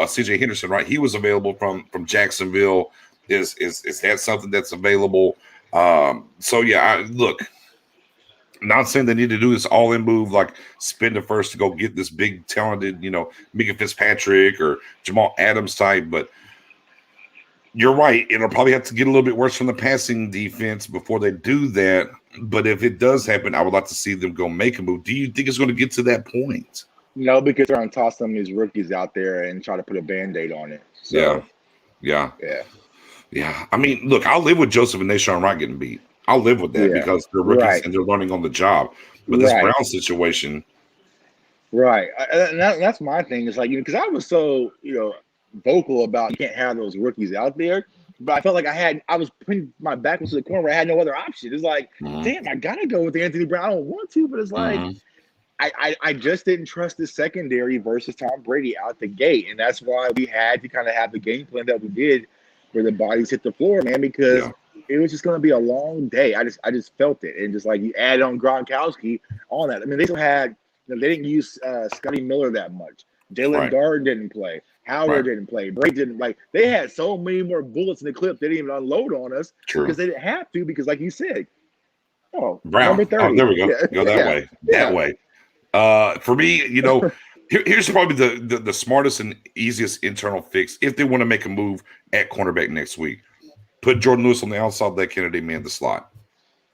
A: C.J. Henderson, right? He was available from Jacksonville. Is that something that's available? So yeah, look. Not saying they need to do this all-in move, like spend the first to go get this big, talented, Mika Fitzpatrick or Jamal Adams type, but you're right. It'll probably have to get a little bit worse from the passing defense before they do that. But if it does happen, I would like to see them go make a move. Do you think it's going to get to that point?
B: No, because they're going to toss some of these rookies out there and try to put a Band-Aid on it. So,
A: Yeah. I mean, look, I'll live with Joseph and Nashawn Wright getting beat. I'll live with that because they're rookies and they're learning on the job. But this Brown situation.
B: Right. And that's my thing. It's like, because I was so, vocal about you can't have those rookies out there. But I felt like I was putting my back into the corner where I had no other option. It's like, damn, I got to go with Anthony Brown. I don't want to, but it's like, I just didn't trust the secondary versus Tom Brady out the gate. And that's why we had to kind of have the game plan that we did where the bodies hit the floor, man, because it was just going to be a long day. I just felt it. And just like you add on Gronkowski on that. I mean, they still had, they didn't use Scotty Miller that much. Jalen Darden didn't play. Howard didn't play. Brady didn't. Like, they had so many more bullets in the clip. They didn't even unload on us because they didn't have to. Because, like you said,
A: Brown.
B: Number 30.
A: Oh, there we go. Go that way. That way. For me, here's probably the smartest and easiest internal fix if they want to make a move at cornerback next week. Put Jordan Lewis on the outside, let Kennedy man the slot.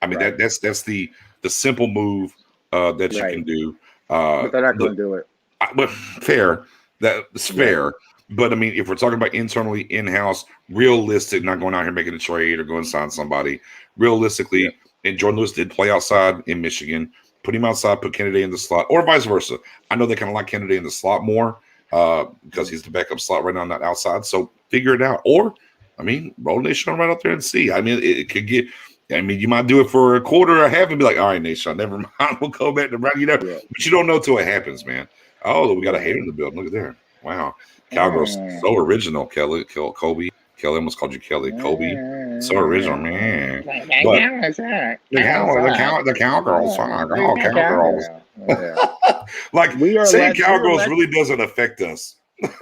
A: I mean, that's the simple move that you can do.
B: But they're not going to do it.
A: But fair. That's fair. But, I mean, if we're talking about internally, in-house, realistic, not going out here making a trade or going to sign somebody, realistically, and Jordan Lewis did play outside in Michigan, put him outside, put Kennedy in the slot, or vice versa. I know they kind of like Kennedy in the slot more because he's the backup slot right now, not outside. So figure it out. Or, I mean, roll Nation right out there and see. I mean, it could get – I mean, you might do it for a quarter or a half and be like, all right, Nation, never mind. We'll go back to Brown. But you don't know till it happens, man. Oh, we got a hater in the building. Look at there. Wow. Cowgirls, so original, Kobe. Kelly almost called you Kelly. Kobe. So original, man. But the Cowgirls. Oh, Cowgirls. Like, saying Cowgirls really doesn't affect us.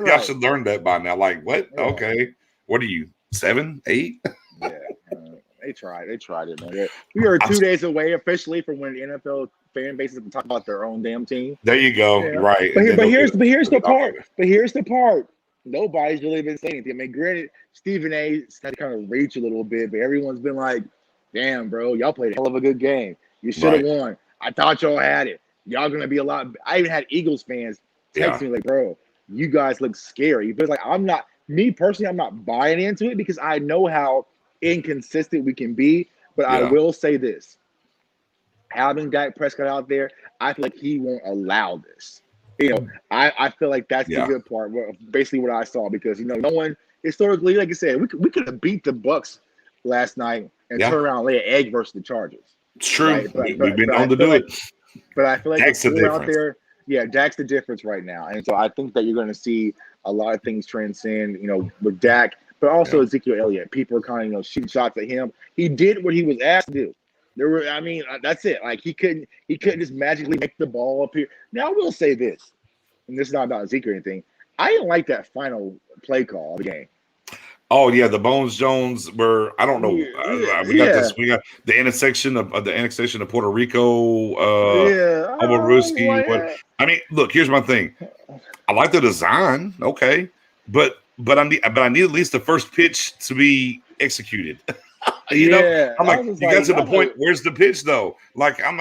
A: Y'all should learn that by now. Like, what? Okay. What are you, 7, 8?
B: They tried it, man. We are 2 days away officially from when the NFL fan bases can talk about their own damn team.
A: There you go. Right.
B: But here's the part. Nobody's really been saying anything. I mean, granted, Stephen A. had to kind of reach a little bit, but everyone's been like, damn, bro, y'all played a hell of a good game. You should have won. I thought y'all had it. Y'all going to be a lot. I even had Eagles fans text me like, bro, you guys look scary. But like, I'm not, me personally, I'm not buying into it because I know how inconsistent we can be. But I
A: Yeah.
B: will say this, having Dak Prescott out there, I feel like he won't allow this. I feel like that's the
A: Yeah.
B: good part. Basically, what I saw because no one historically, like I said, we could have beat the Bucs last night and
A: Yeah.
B: turn around and lay an egg versus the Chargers,
A: It's true.
B: right? But
A: We've been
B: but
A: known
B: I
A: to
B: feel
A: do it.
B: like the
A: That's the
B: core out
A: difference.
B: there, yeah, Dak's the difference right now, and so I think that you're going to see a lot of things transcend, with Dak, but also
A: Yeah.
B: Ezekiel Elliott. People are kind of shooting shots at him. He did what he was asked to do. That's it. Like he couldn't just magically make the ball appear. Now I will say this, and this is not about Zeke or anything. I didn't like that final play call of the game.
A: Oh yeah, the Bones Jones were. I don't know. We got
B: Yeah,
A: this. We got the annexation of Puerto Rico.
B: yeah.
A: Obaruski. What? I mean, look. Here's my thing. I like the design. Okay, but I need at least the first pitch to be executed.
B: Yeah.
A: I'm
B: I
A: like,
B: was just
A: you got
B: like,
A: to the point. Where's the pitch though? I'm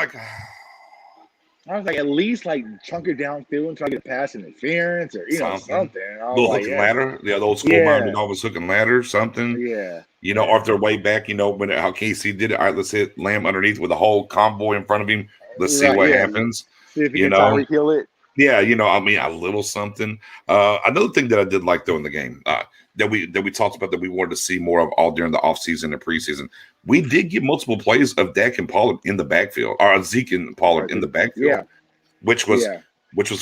A: like,
B: at least like chunk it downfield and try to get pass interference or
A: something.
B: something. And I was
A: Little
B: like,
A: hook and
B: yeah,
A: ladder. Yeah, the old school mind
B: yeah,
A: would always hook and ladder. Something.
B: yeah,
A: Or
B: yeah.
A: if they're way back, when how Casey did it. All right, let's hit Lamb underneath with a whole convoy in front of him. Let's see
B: Right,
A: what
B: yeah.
A: happens.
B: See if you
A: You
B: can
A: know,
B: Tyreek Hill it.
A: yeah, a little something. Another thing that I did like though in the game, that we talked about that we wanted to see more of all during the offseason and preseason. We did get multiple plays of Dak and Pollard in the backfield, or Zeke and Pollard in the backfield,
B: Yeah,
A: which was
B: yeah,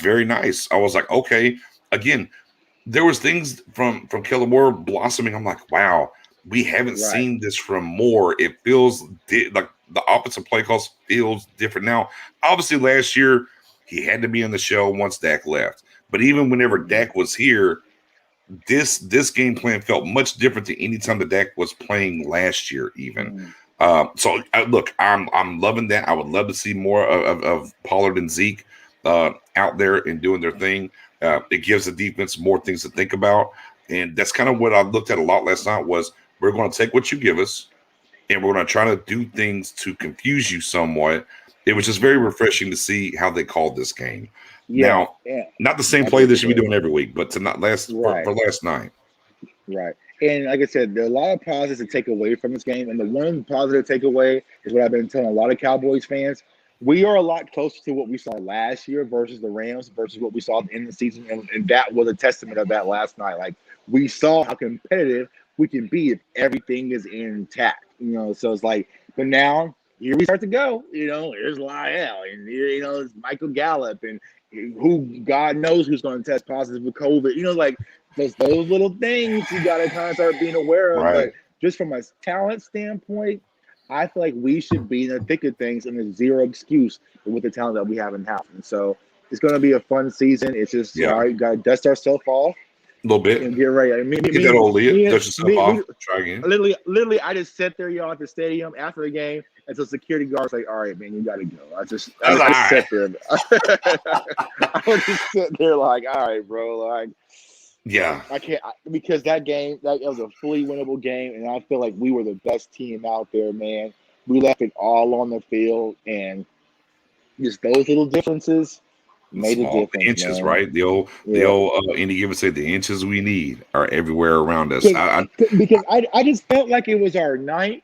A: very nice. I was like, okay, again, there was things from Kellen Moore blossoming. I'm like, wow, we haven't
B: right.
A: seen this from Moore. It feels like the offensive play calls feels different now. Obviously, last year he had to be in the show once Dak left. But even whenever Dak was here, this game plan felt much different than any time that Dak was playing last year, even.
B: Mm.
A: Look, I'm loving that. I would love to see more of Pollard and Zeke out there and doing their thing. It gives the defense more things to think about, and that's kind of what I looked at a lot last night. Was we're going to take what you give us, and we're going to try to do things to confuse you somewhat. It was just very refreshing to see how they called this game.
B: Yeah,
A: Now,
B: yeah.
A: not the same
B: I
A: play
B: get
A: they
B: you,
A: should be
B: bro.
A: doing every week, but to not last
B: Right,
A: for last night.
B: right. And like I said, there are a lot of positives to take away from this game. And the one positive takeaway is what I've been telling a lot of Cowboys fans. We are a lot closer to what we saw last year versus the Rams versus what we saw at the end of the season. And that was a testament of that last night. Like, we saw how competitive we can be if everything is intact. So it's like, but now here we start to go. Here's Lyle, and here, it's Michael Gallup, and who God knows who's going to test positive with COVID. Like, just those little things you got to kind of start being aware of. But
A: Right.
B: just from a talent standpoint, I feel like we should be in the thick of things, and there's zero excuse with the talent that we have in house. And so it's going to be a fun season. It's just
A: Yeah.
B: all right. Got to dust ourselves off
A: A little bit.
B: and get ready. I mean,
A: Get that old Leah. Dust yourself off. Try again.
B: literally, I just sat there, y'all, at the stadium after the game, and so security guards like, "All right, man, you got to go." I just sat there. I was just sitting there like, "All right, bro, like."
A: Yeah.
B: I can't because that game that was a fully winnable game, and I feel like we were the best team out there, man. We left it all on the field, and just those little differences made a
A: Small
B: difference,
A: inches,
B: man.
A: right? The old
B: Yeah,
A: any given say the inches we need are everywhere around us.
B: because I just felt like it was our night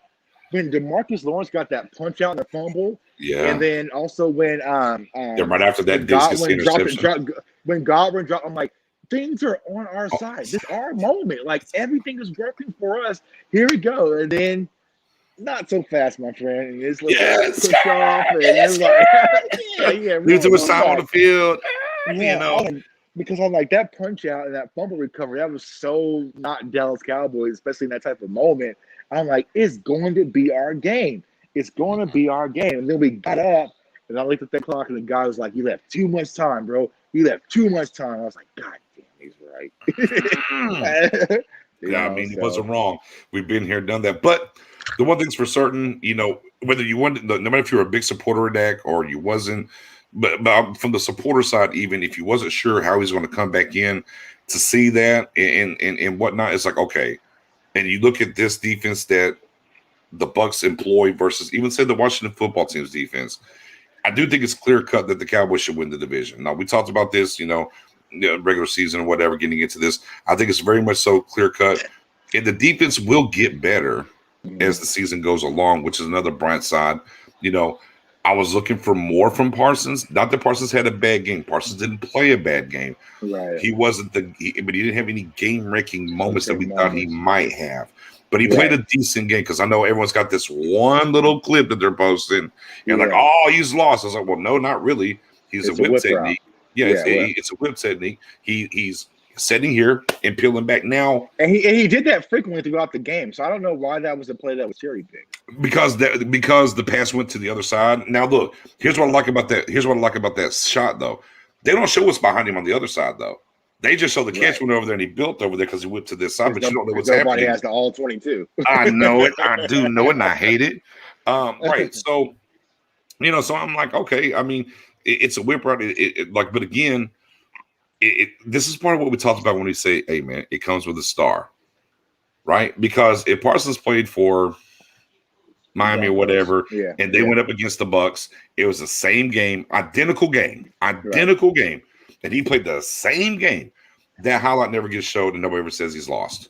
B: when DeMarcus Lawrence got that punch out and the fumble, and
A: Yeah.
B: then also when
A: Then right after that discus
B: Godwin
A: interception.
B: when Godwin dropped, I'm like, things are on our side. This is our moment. Like, everything is working for us. Here we go. And then not so fast, my friend. And it's like
A: Yes.
B: push off, and it's like yeah.
A: Leave too much
B: Roll
A: time on
B: back.
A: the field.
B: Yeah, because I'm like, that punch out and that fumble recovery, that was so not Dallas Cowboys, especially in that type of moment. I'm like, it's going to be our game. It's going to be our game. And then we got up, and I looked at the clock, and the guy was like, "You left too much time, bro. You left too much time." I was like, God damn, he's right.
A: Yeah, I mean, he wasn't wrong. We've been here, done that. But the one thing's for certain, whether you wanted, no matter if you're a big supporter of Dak or you wasn't, but from the supporter side, even if you wasn't sure how he's going to come back in, to see that and whatnot, it's like, okay. And you look at this defense that the Bucs employ versus even say the Washington football team's defense. I do think it's clear cut that the Cowboys should win the division. Now, we talked about this, regular season or whatever, getting into this. I think it's very much so clear cut, and the defense will get better as the season goes along, which is another bright side. I was looking for more from Parsons. Not that Parsons had a bad game. Parsons didn't play a bad game.
B: Right.
A: He wasn't but he didn't have any game-wrecking moments that we thought he might have. But he played a decent game, because I know everyone's got this one little clip that they're posting, and like, oh, he's lost. I was like, well, no, not really. He's a whip technique. Yeah, it's a whip technique. He's setting here and peeling back now.
B: And he did that frequently throughout the game. So I don't know why that was a play that was cherry picked.
A: Because the pass went to the other side. Now look, here's what I like about that. Here's what I like about that shot, though. They don't show what's behind him on the other side, though. They just show the catch went over there and he built over there because he whipped to this side, but you don't know what's happening.
B: Nobody has the all 22.
A: I know it. I do know it, and I hate it. Right. So, so I'm like, okay. I mean, it's a whip route. But again, this is part of what we talked about when we say, hey, man, it comes with a star, right? Because if Parsons played for Miami or whatever, and they went up against the Bucs, it was the same game, identical game, and he played the same game. That highlight never gets showed, and nobody ever says he's lost,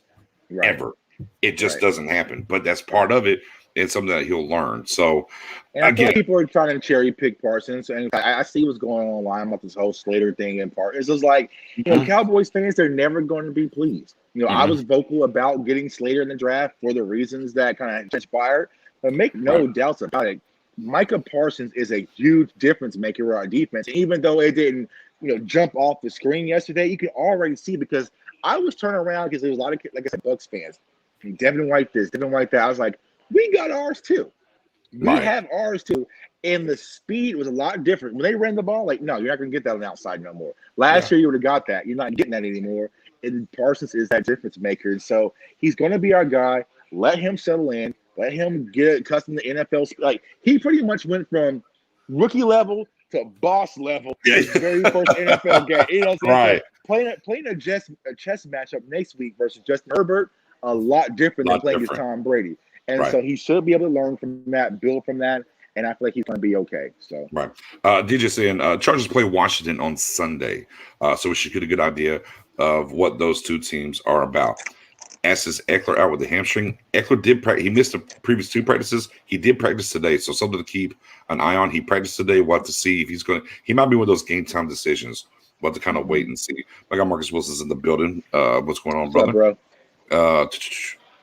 A: ever. It just doesn't happen. But that's part of it. It's something that he'll learn. So,
B: and I think people are trying to cherry pick Parsons, and I see what's going on online about this whole Slater thing and Parsons. It's like, Cowboys fans, they're never going to be pleased. I was vocal about getting Slater in the draft for the reasons that kind of transpired, but make no doubts about it. Micah Parsons is a huge difference maker on our defense. Even though it didn't, jump off the screen yesterday, you can already see, because I was turning around because there was a lot of, like I said, Bucs fans. Devin White this, Devin White that. I was like, we got ours too. We have ours too. And the speed was a lot different. When they ran the ball, like, no, you're not going to get that on the outside no more. Last year, you would have got that. You're not getting that anymore. And Parsons is that difference maker. And so he's going to be our guy. Let him settle in. Let him get accustomed to NFL. Like, he pretty much went from rookie level to boss level his very first NFL game. You know what I'm saying? Playing a chess matchup next week versus Justin Herbert, a lot different than playing against Tom Brady. And so he should be able to learn from that, build from that, and I feel like he's going to be okay. So
A: DJ saying Chargers play Washington on Sunday, so we should get a good idea of what those two teams are about. Asks Eckler out with the hamstring. Eckler did practice. He missed the previous two practices. He did practice today, so something to keep an eye on. He practiced today. We'll have to see if he's going to. He might be one of those game time decisions. We'll have to kind of wait and see. I got Marcus Wilson's in the building. What's going on, brother?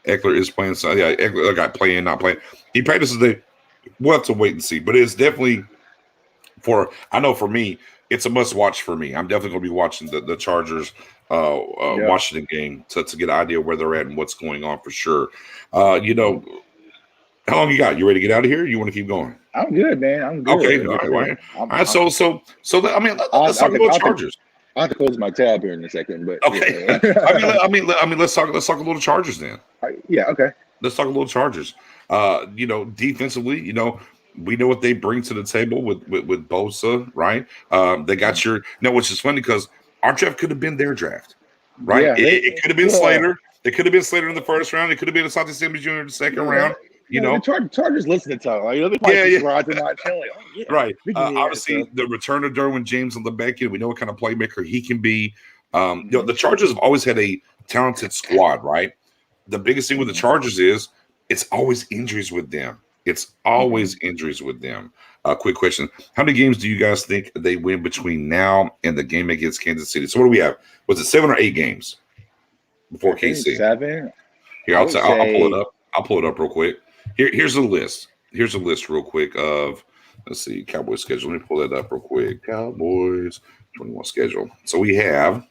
A: Eckler is playing. So yeah, Eckler got playing, not playing. He practiced today. We'll have to wait and see. But it's definitely I know for me, it's a must watch for me. I'm definitely going to be watching the Chargers Washington game to get an idea where they're at and what's going on for sure. How long you got? You ready to get out of here? Or you want to keep going?
B: I'm good, man. I'm good.
A: Okay, all right. All right. So I mean, let's talk about Chargers.
B: I have to close my tab here in a second, but
A: okay. I mean, let's talk a little Chargers then.
B: Yeah. Okay.
A: Let's talk a little Chargers. Defensively, we know what they bring to the table with Bosa, right? They got which is funny because our draft could have been their draft, right? Yeah, it could have been Slater. It could have been Slater in the first round. It could have been Asante Samuel Jr. in the second round.
B: The Chargers listen to Tug.
A: Right. Obviously, the return of Derwin James on the back end. We know what kind of playmaker he can be. The Chargers have always had a talented squad, right? The biggest thing with the Chargers is it's always injuries with them. Quick question. How many games do you guys think they win between now and the game against Kansas City? So what do we have? Was it 7 or 8 games before KC?
B: 7.
A: Here, I'll pull it up. I'll pull it up real quick. Here's a list. Here's a list real quick of, let's see, Cowboys schedule. Let me pull that up real quick. Cowboys 21 schedule. So we have.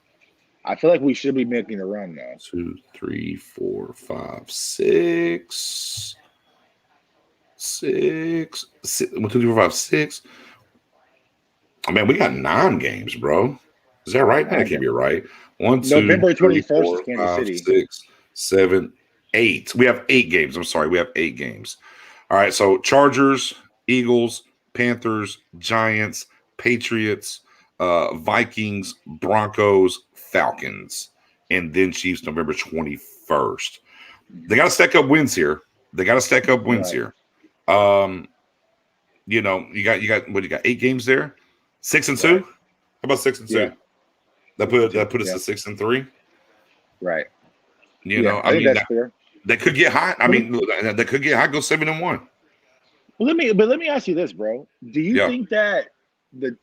B: I feel like we should be making a run now.
A: 2, 3, 4, 5, 6. 6. 1, 2, 3, 4, 5, 6. Oh man, we got 9 games, bro. Is that right? That can't be right. 1, 2,
B: November 21st,
A: 4,
B: is Kansas
A: 5,
B: City.
A: 6, 7, 8. We have 8 games. I'm sorry, we have 8 games. All right, so Chargers, Eagles, Panthers, Giants, Patriots, Vikings, Broncos, Falcons, and then Chiefs November 21st. They got to stack up wins here. You got what, you got 8 games there? 6 and 2? How about 6 and 2? That put us at 6-3.
B: Right.
A: You know,
B: I think that's fair.
A: They could get hot. I mean, they could get hot. Go 7-1.
B: Well, let me ask you this, bro. Do you
A: Yeah.
B: think that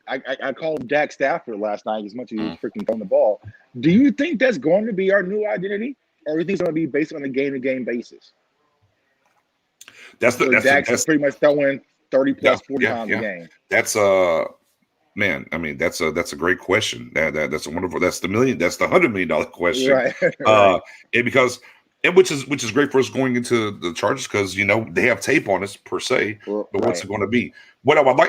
B: I called Dak Stafford last night as much as he was freaking throwing the ball? Do you think that's going to be our new identity, or do you think it's going to be based on a game-to-game basis?
A: That's
B: pretty much throwing 30 plus 40 times a game.
A: That's man. I mean, that's a great question. That's a wonderful. That's the $100 million question.
B: Right.
A: Which is great for us going into the Chargers because they have tape on us per se. But what's it going to be?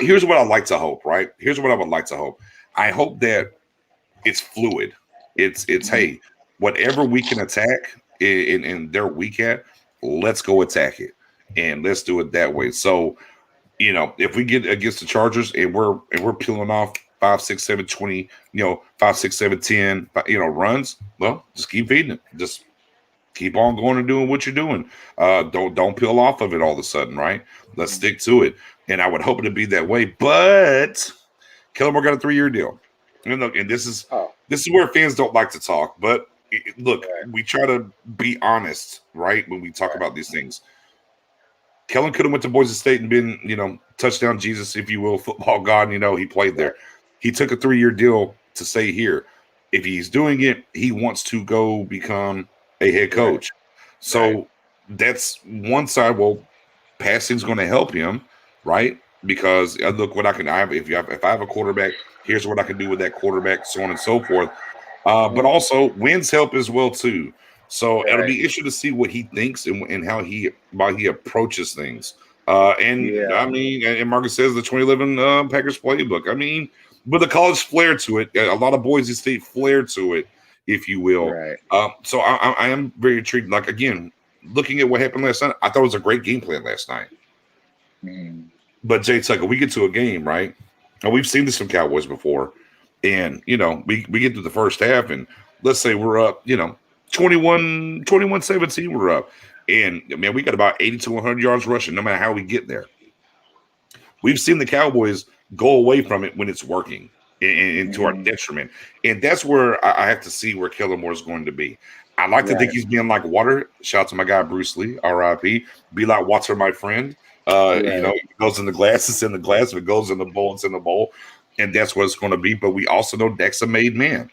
A: Here's what I'd like to hope. Right. Here's what I would like to hope. I hope that it's fluid. It's hey, whatever we can attack in their weak at, let's go attack it. And let's do it that way. So, if we get against the Chargers and we're peeling off 5, 6, 7, 20, 5, 6, 7, 10, runs, well, just keep feeding it. Just keep on going and doing what you're doing. Don't peel off of it all of a sudden, right? Let's stick to it. And I would hope it to be that way. But Kellen Moore got a 3-year deal. And this is where fans don't like to talk. But look, we try to be honest, right, when we talk about these things. Kellen could have went to Boise State and been, touchdown Jesus, if you will, football god. He played there. He took a 3-year deal to stay here. If he's doing it, he wants to go become a head coach. So that's one side. Well, passing's going to help him, right? Because look what I can. If I have a quarterback, here's what I can do with that quarterback, so on and so forth. But also wins help as well too. So it'll be interesting to see what he thinks and how he approaches things. I mean, and Marcus says the 2011 Packers playbook. I mean, with a college flair to it, a lot of Boise State flair to it, if you will.
B: Right.
A: So I am very intrigued. Like again, looking at what happened last night, I thought it was a great game plan last night. But Jay Tucker, we get to a game, right? And we've seen this from Cowboys before, and we get to the first half, and let's say we're up, 21-17 we're up. And, man, we got about 80 to 100 yards rushing no matter how we get there. We've seen the Cowboys go away from it when it's working and to our detriment. And that's where I have to see where Kellen Moore is going to be. I like to think he's being like water. Shout out to my guy, Bruce Lee, R.I.P. Be like water, my friend. If it goes in the glass, it's in the glass. If it goes in the bowl, it's in the bowl. And that's what it's going to be. But we also know Dak's a made man.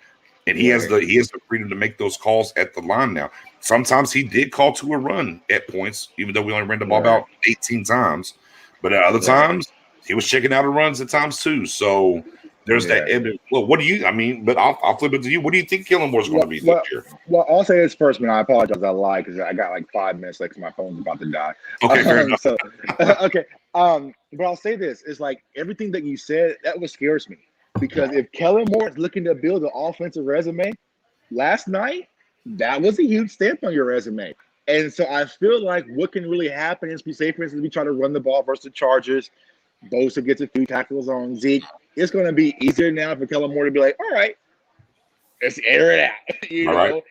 A: And he has the freedom to make those calls at the line now. Sometimes he did call to a run at points, even though we only ran the ball about 18 times. But at other times, he was checking out of runs at times too. So there's that. Well, what do you? I mean, but I'll flip it to you. What do you think Kellen Moore's going to be this year?
B: Well, I'll say this first, man. I apologize. I lied because I got like 5 minutes left because my phone's about to die.
A: Okay, fair enough.
B: But I'll say this: it's like everything that you said that what scares me. Because if Kellen Moore is looking to build an offensive resume, last night, that was a huge stamp on your resume. And so I feel like what can really happen is, say, for instance, we try to run the ball versus the Chargers. Bosa gets a few tackles on Zeke. It's going to be easier now for Kellen Moore to be like, all right, let's air it out,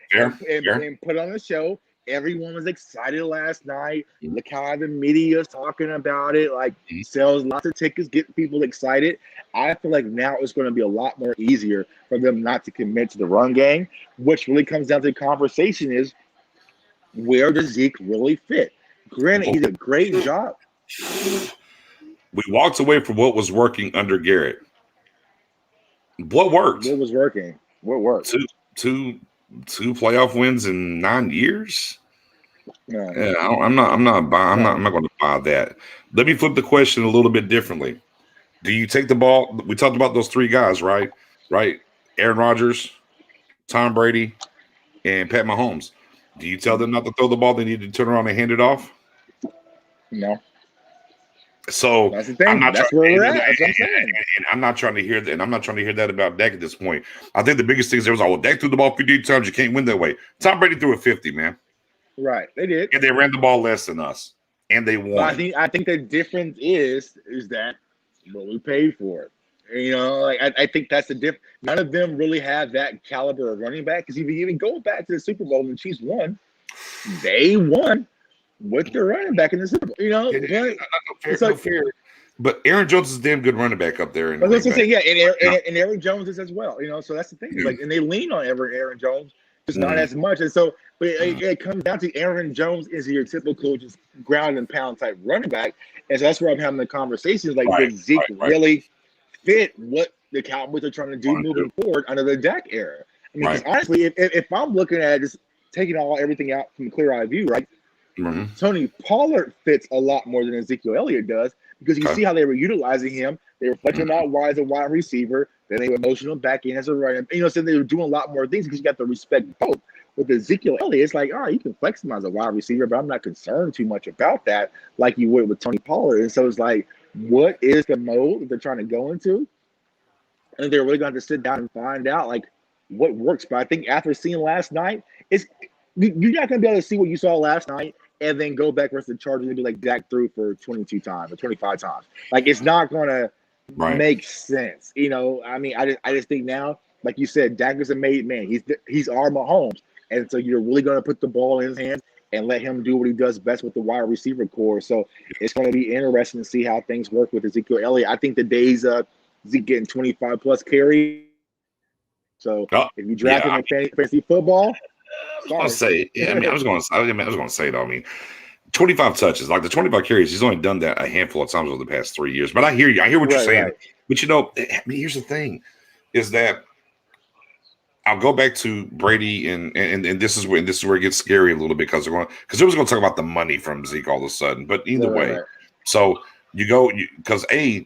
B: and put on the show. Everyone was excited last night. Look how the media is talking about it. Like, he sells lots of tickets, get people excited. I feel like now it's going to be a lot more easier for them not to commit to the run game, which really comes down to the conversation is, where does Zeke really fit? Granted, he did a great job.
A: We walked away from what was working under Garrett. What worked?
B: What was working? What worked?
A: Two playoff wins in 9 years. I'm not going to buy that. Let me flip the question a little bit differently. Do you take the ball? We talked about those 3 guys, right? Aaron Rodgers, Tom Brady, and Pat Mahomes. Do you tell them not to throw the ball? They need to turn around and hand it off?
B: No.
A: So
B: that's the thing. That's where we're at. That's what I'm saying.
A: And I'm not trying to hear that. And I'm not trying to hear that about Dak at this point. I think the biggest thing is there was, Dak threw the ball 50 times. You can't win that way. Tom Brady threw it 50, man.
B: Right. They did.
A: And they ran the ball less than us. And they won.
B: I think the difference is that what we paid for it. I think that's the difference. None of them really have that caliber of running back. Because if you even go back to the Super Bowl and the Chiefs won, they won with the running back in the Super Bowl.
A: Fair. But Aaron Jones is a damn good running back up there in
B: But
A: Green
B: that's what I'm
A: Bay.
B: saying, yeah, and Aaron Jones is as well. So that's the thing. Is like, and they lean on Aaron Jones, just not as much. And so, but it comes down to Aaron Jones is your typical just ground and pound type running back, and so that's where I'm having the conversations. Like,
A: Right,
B: does Zeke
A: right.
B: really fit what the Cowboys are trying to do moving forward under the Dak era? I mean, because honestly, if I'm looking at just taking everything out from a clear eye view, right? Tony Pollard fits a lot more than Ezekiel Elliott does, because you see how they were utilizing him. They were flexing him out wide as a wide receiver. Then they were motioning him back in as a running. So they were doing a lot more things because you got to respect both. With Ezekiel Elliott, it's like, all right, you can flex him as a wide receiver, but I'm not concerned too much about that like you would with Tony Pollard. And so it's like, what is the mode that they're trying to go into? And they're really going to have to sit down and find out like what works. But I think after seeing last night, you're not going to be able to see what you saw last night and then go back versus the Chargers and be like Dak threw for 22 times or 25 times. Like, it's not going to make sense. I mean, I just think now, like you said, Dak is a made man. He's our Mahomes. And so you're really going to put the ball in his hands and let him do what he does best with the wide receiver core. So it's going to be interesting to see how things work with Ezekiel Elliott. I think the days of Zeke getting 25 plus carries. So if you draft him in fantasy football,
A: I was going to say though. I mean, 25 touches, like the 25 carries, he's only done that a handful of times over the past 3 years. But I hear you. I hear what you're saying. Right. But I mean, here's the thing: is that I'll go back to Brady, and this is where it gets scary a little bit, because it was going to talk about the money from Zeke all of a sudden. But either way, so you go because they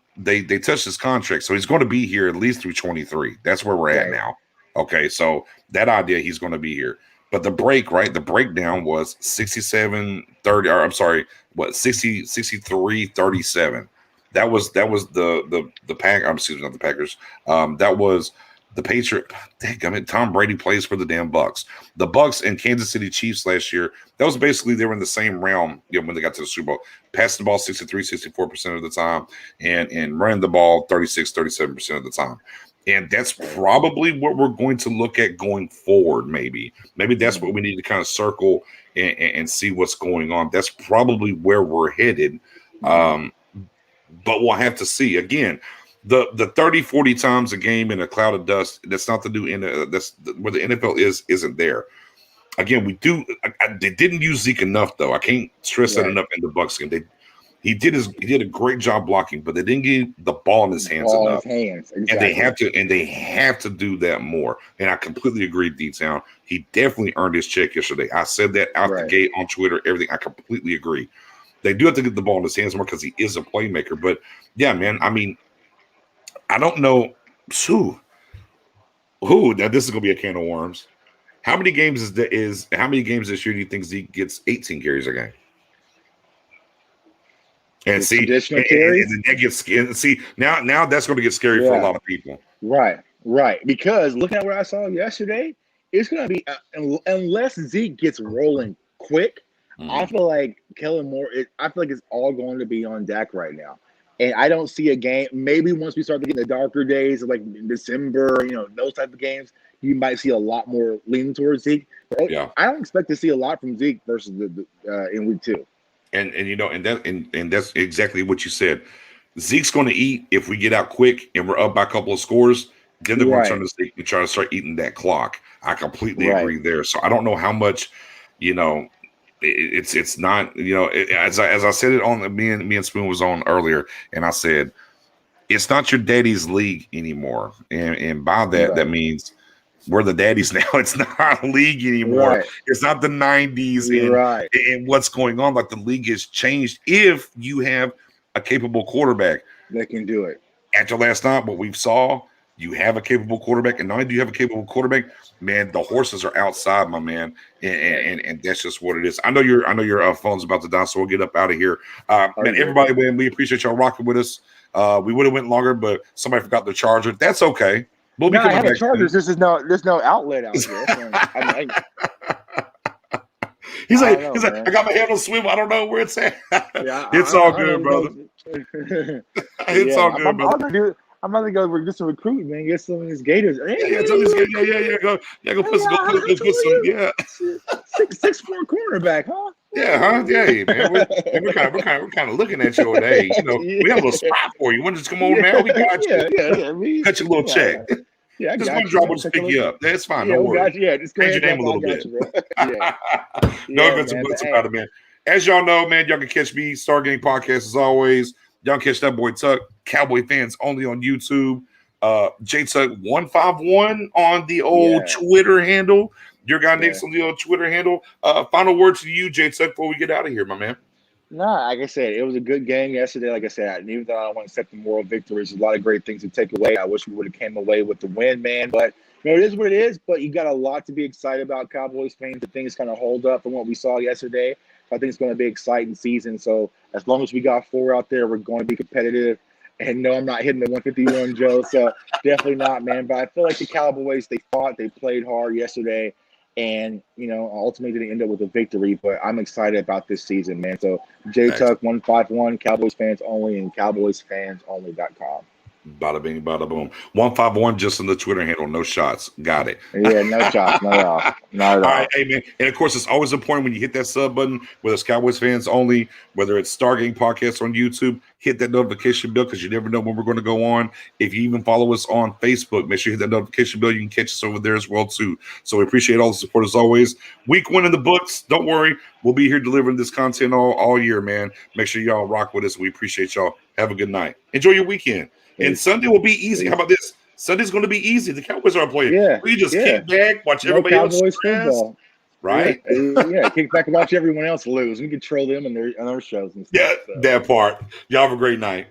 A: touched his contract, so he's going to be here at least through 23. That's where we're at now. Okay, so that idea, he's going to be here. But the breakdown was 67-30, or I'm sorry, 63-37. That was the pack. Excuse me, not the Packers. That was the Patriot. Dang, I mean, Tom Brady plays for the damn Bucs. The Bucs and Kansas City Chiefs last year, that was basically, they were in the same realm, when they got to the Super Bowl. Passing the ball 63-64% of the time, and running the ball 36-37% of the time. And that's probably what we're going to look at going forward. Maybe that's what we need to kind of circle and see what's going on. That's probably where we're headed. But we'll have to see. Again, the 30-40 times a game in a cloud of dust, that's not the new, that's where the NFL isn't there. Again, they didn't use Zeke enough, though. I can't stress that enough in the Bucs game. He did a great job blocking, but they didn't get the ball in his hands enough. Exactly. And they have to do that more. And I completely agree, D-Town. He definitely earned his check yesterday. I said that out the gate on Twitter, everything. I completely agree. They do have to get the ball in his hands more because he is a playmaker. But yeah, man, I mean, I don't know who. Now this is gonna be a can of worms. How many games this year do you think Zeke gets 18 carries a game? And see, and that gets scary. See, now that's going to get scary for a lot of people. Right.
B: Because looking at what I saw yesterday, it's going to be unless Zeke gets rolling quick. I feel like Kellen Moore. I feel like it's all going to be on Dak right now, and I don't see a game. Maybe once we start to get in the darker days of like December, those type of games, you might see a lot more leaning towards Zeke. But I don't expect to see a lot from Zeke versus in week 2.
A: And that's exactly what you said. Zeke's going to eat if we get out quick and we're up by a couple of scores. Then they're going to turn to Zeke and try to start eating that clock. I completely agree there. So I don't know how much, it's not, as I said it on me and Spoon was on earlier, and I said it's not your daddy's league anymore. And by that, that means we're the daddies now. It's not a league anymore. It's not the 90s and what's going on. Like, the league has changed if you have a capable quarterback
B: that can do it.
A: After last night, what we saw, you have a capable quarterback, and not only do you have a capable quarterback, man, the horses are outside, my man, and that's just what it is. I know your phone's about to die, so we'll get up out of here. Man, everybody, man, we appreciate y'all rocking with us. We would have went longer, but somebody forgot the charger. That's okay. We'll be coming back.
B: Chargers. There's no outlet out here.
A: He's like, I got my head on swivel. I don't know where it's at. It's all good, brother. It's all good, brother.
B: I'm about to go get some recruiting, man. Get some of these Gators.
A: Go put some.
B: 6'4" cornerback, huh?
A: Yeah, huh? Yeah, man. We're kind of looking at you today. You know, we have a little spot for you. Want to just come on now? We got you. Cut your little check.
B: Yeah, I
A: Just one
B: got you,
A: drop
B: man.
A: will just pick you up. That's fine.
B: Yeah,
A: Don't
B: we
A: worry.
B: got you. Yeah, just go
A: Change
B: ahead
A: your
B: and
A: name a
B: drop. I
A: little
B: got
A: bit.
B: you, bro. Yeah,
A: No
B: yeah,
A: offense
B: man. But
A: about it, man. As y'all know, man, y'all can catch me, Stargate Podcast, as always. Y'all can catch that boy Tuck, Cowboy fans only on YouTube. J Tuck 151 on the old Twitter handle. Your guy Nick's on the old Twitter handle. Final words to you, J Tuck, before we get out of here, my man.
B: Nah, like I said, it was a good game yesterday. Like I said, even though I don't want to set the moral victories, there's a lot of great things to take away. I wish we would have came away with the win, man. But it is what it is. But you got a lot to be excited about, Cowboys fans. The things kind of hold up from what we saw yesterday. I think it's going to be an exciting season. So as long as we got 4 out there, we're going to be competitive. And no, I'm not hitting the 151, Joe. So definitely not, man. But I feel like the Cowboys, they fought, they played hard yesterday. And, ultimately didn't end up with a victory. But I'm excited about this season, man. So J Tuck 151, Cowboys fans only, and CowboysFansOnly.com.
A: Bada bing, bada boom. 151 just on the Twitter handle. No shots. Got it.
B: Yeah, no shots. Not at all. Not at all.
A: All right, hey, man. And of course, it's always important when you hit that sub button, whether it's Cowboys fans only, whether it's Stargate Podcast on YouTube, hit that notification bell because you never know when we're going to go on. If you even follow us on Facebook, make sure you hit that notification bell. You can catch us over there as well, too. So we appreciate all the support as always. Week 1 in the books. Don't worry. We'll be here delivering this content all year, man. Make sure y'all rock with us. We appreciate y'all. Have a good night. Enjoy your weekend. And Sunday will be easy. How about this? Sunday's going to be easy. The Cowboys aren't playing.
B: Yeah,
A: We just kick back, watch
B: no
A: everybody else
B: Cowboys
A: stress,
B: football.
A: right?
B: Yeah, kick back and watch everyone else lose. We control them and their shows and stuff.
A: Yeah, that part. Y'all have a great night.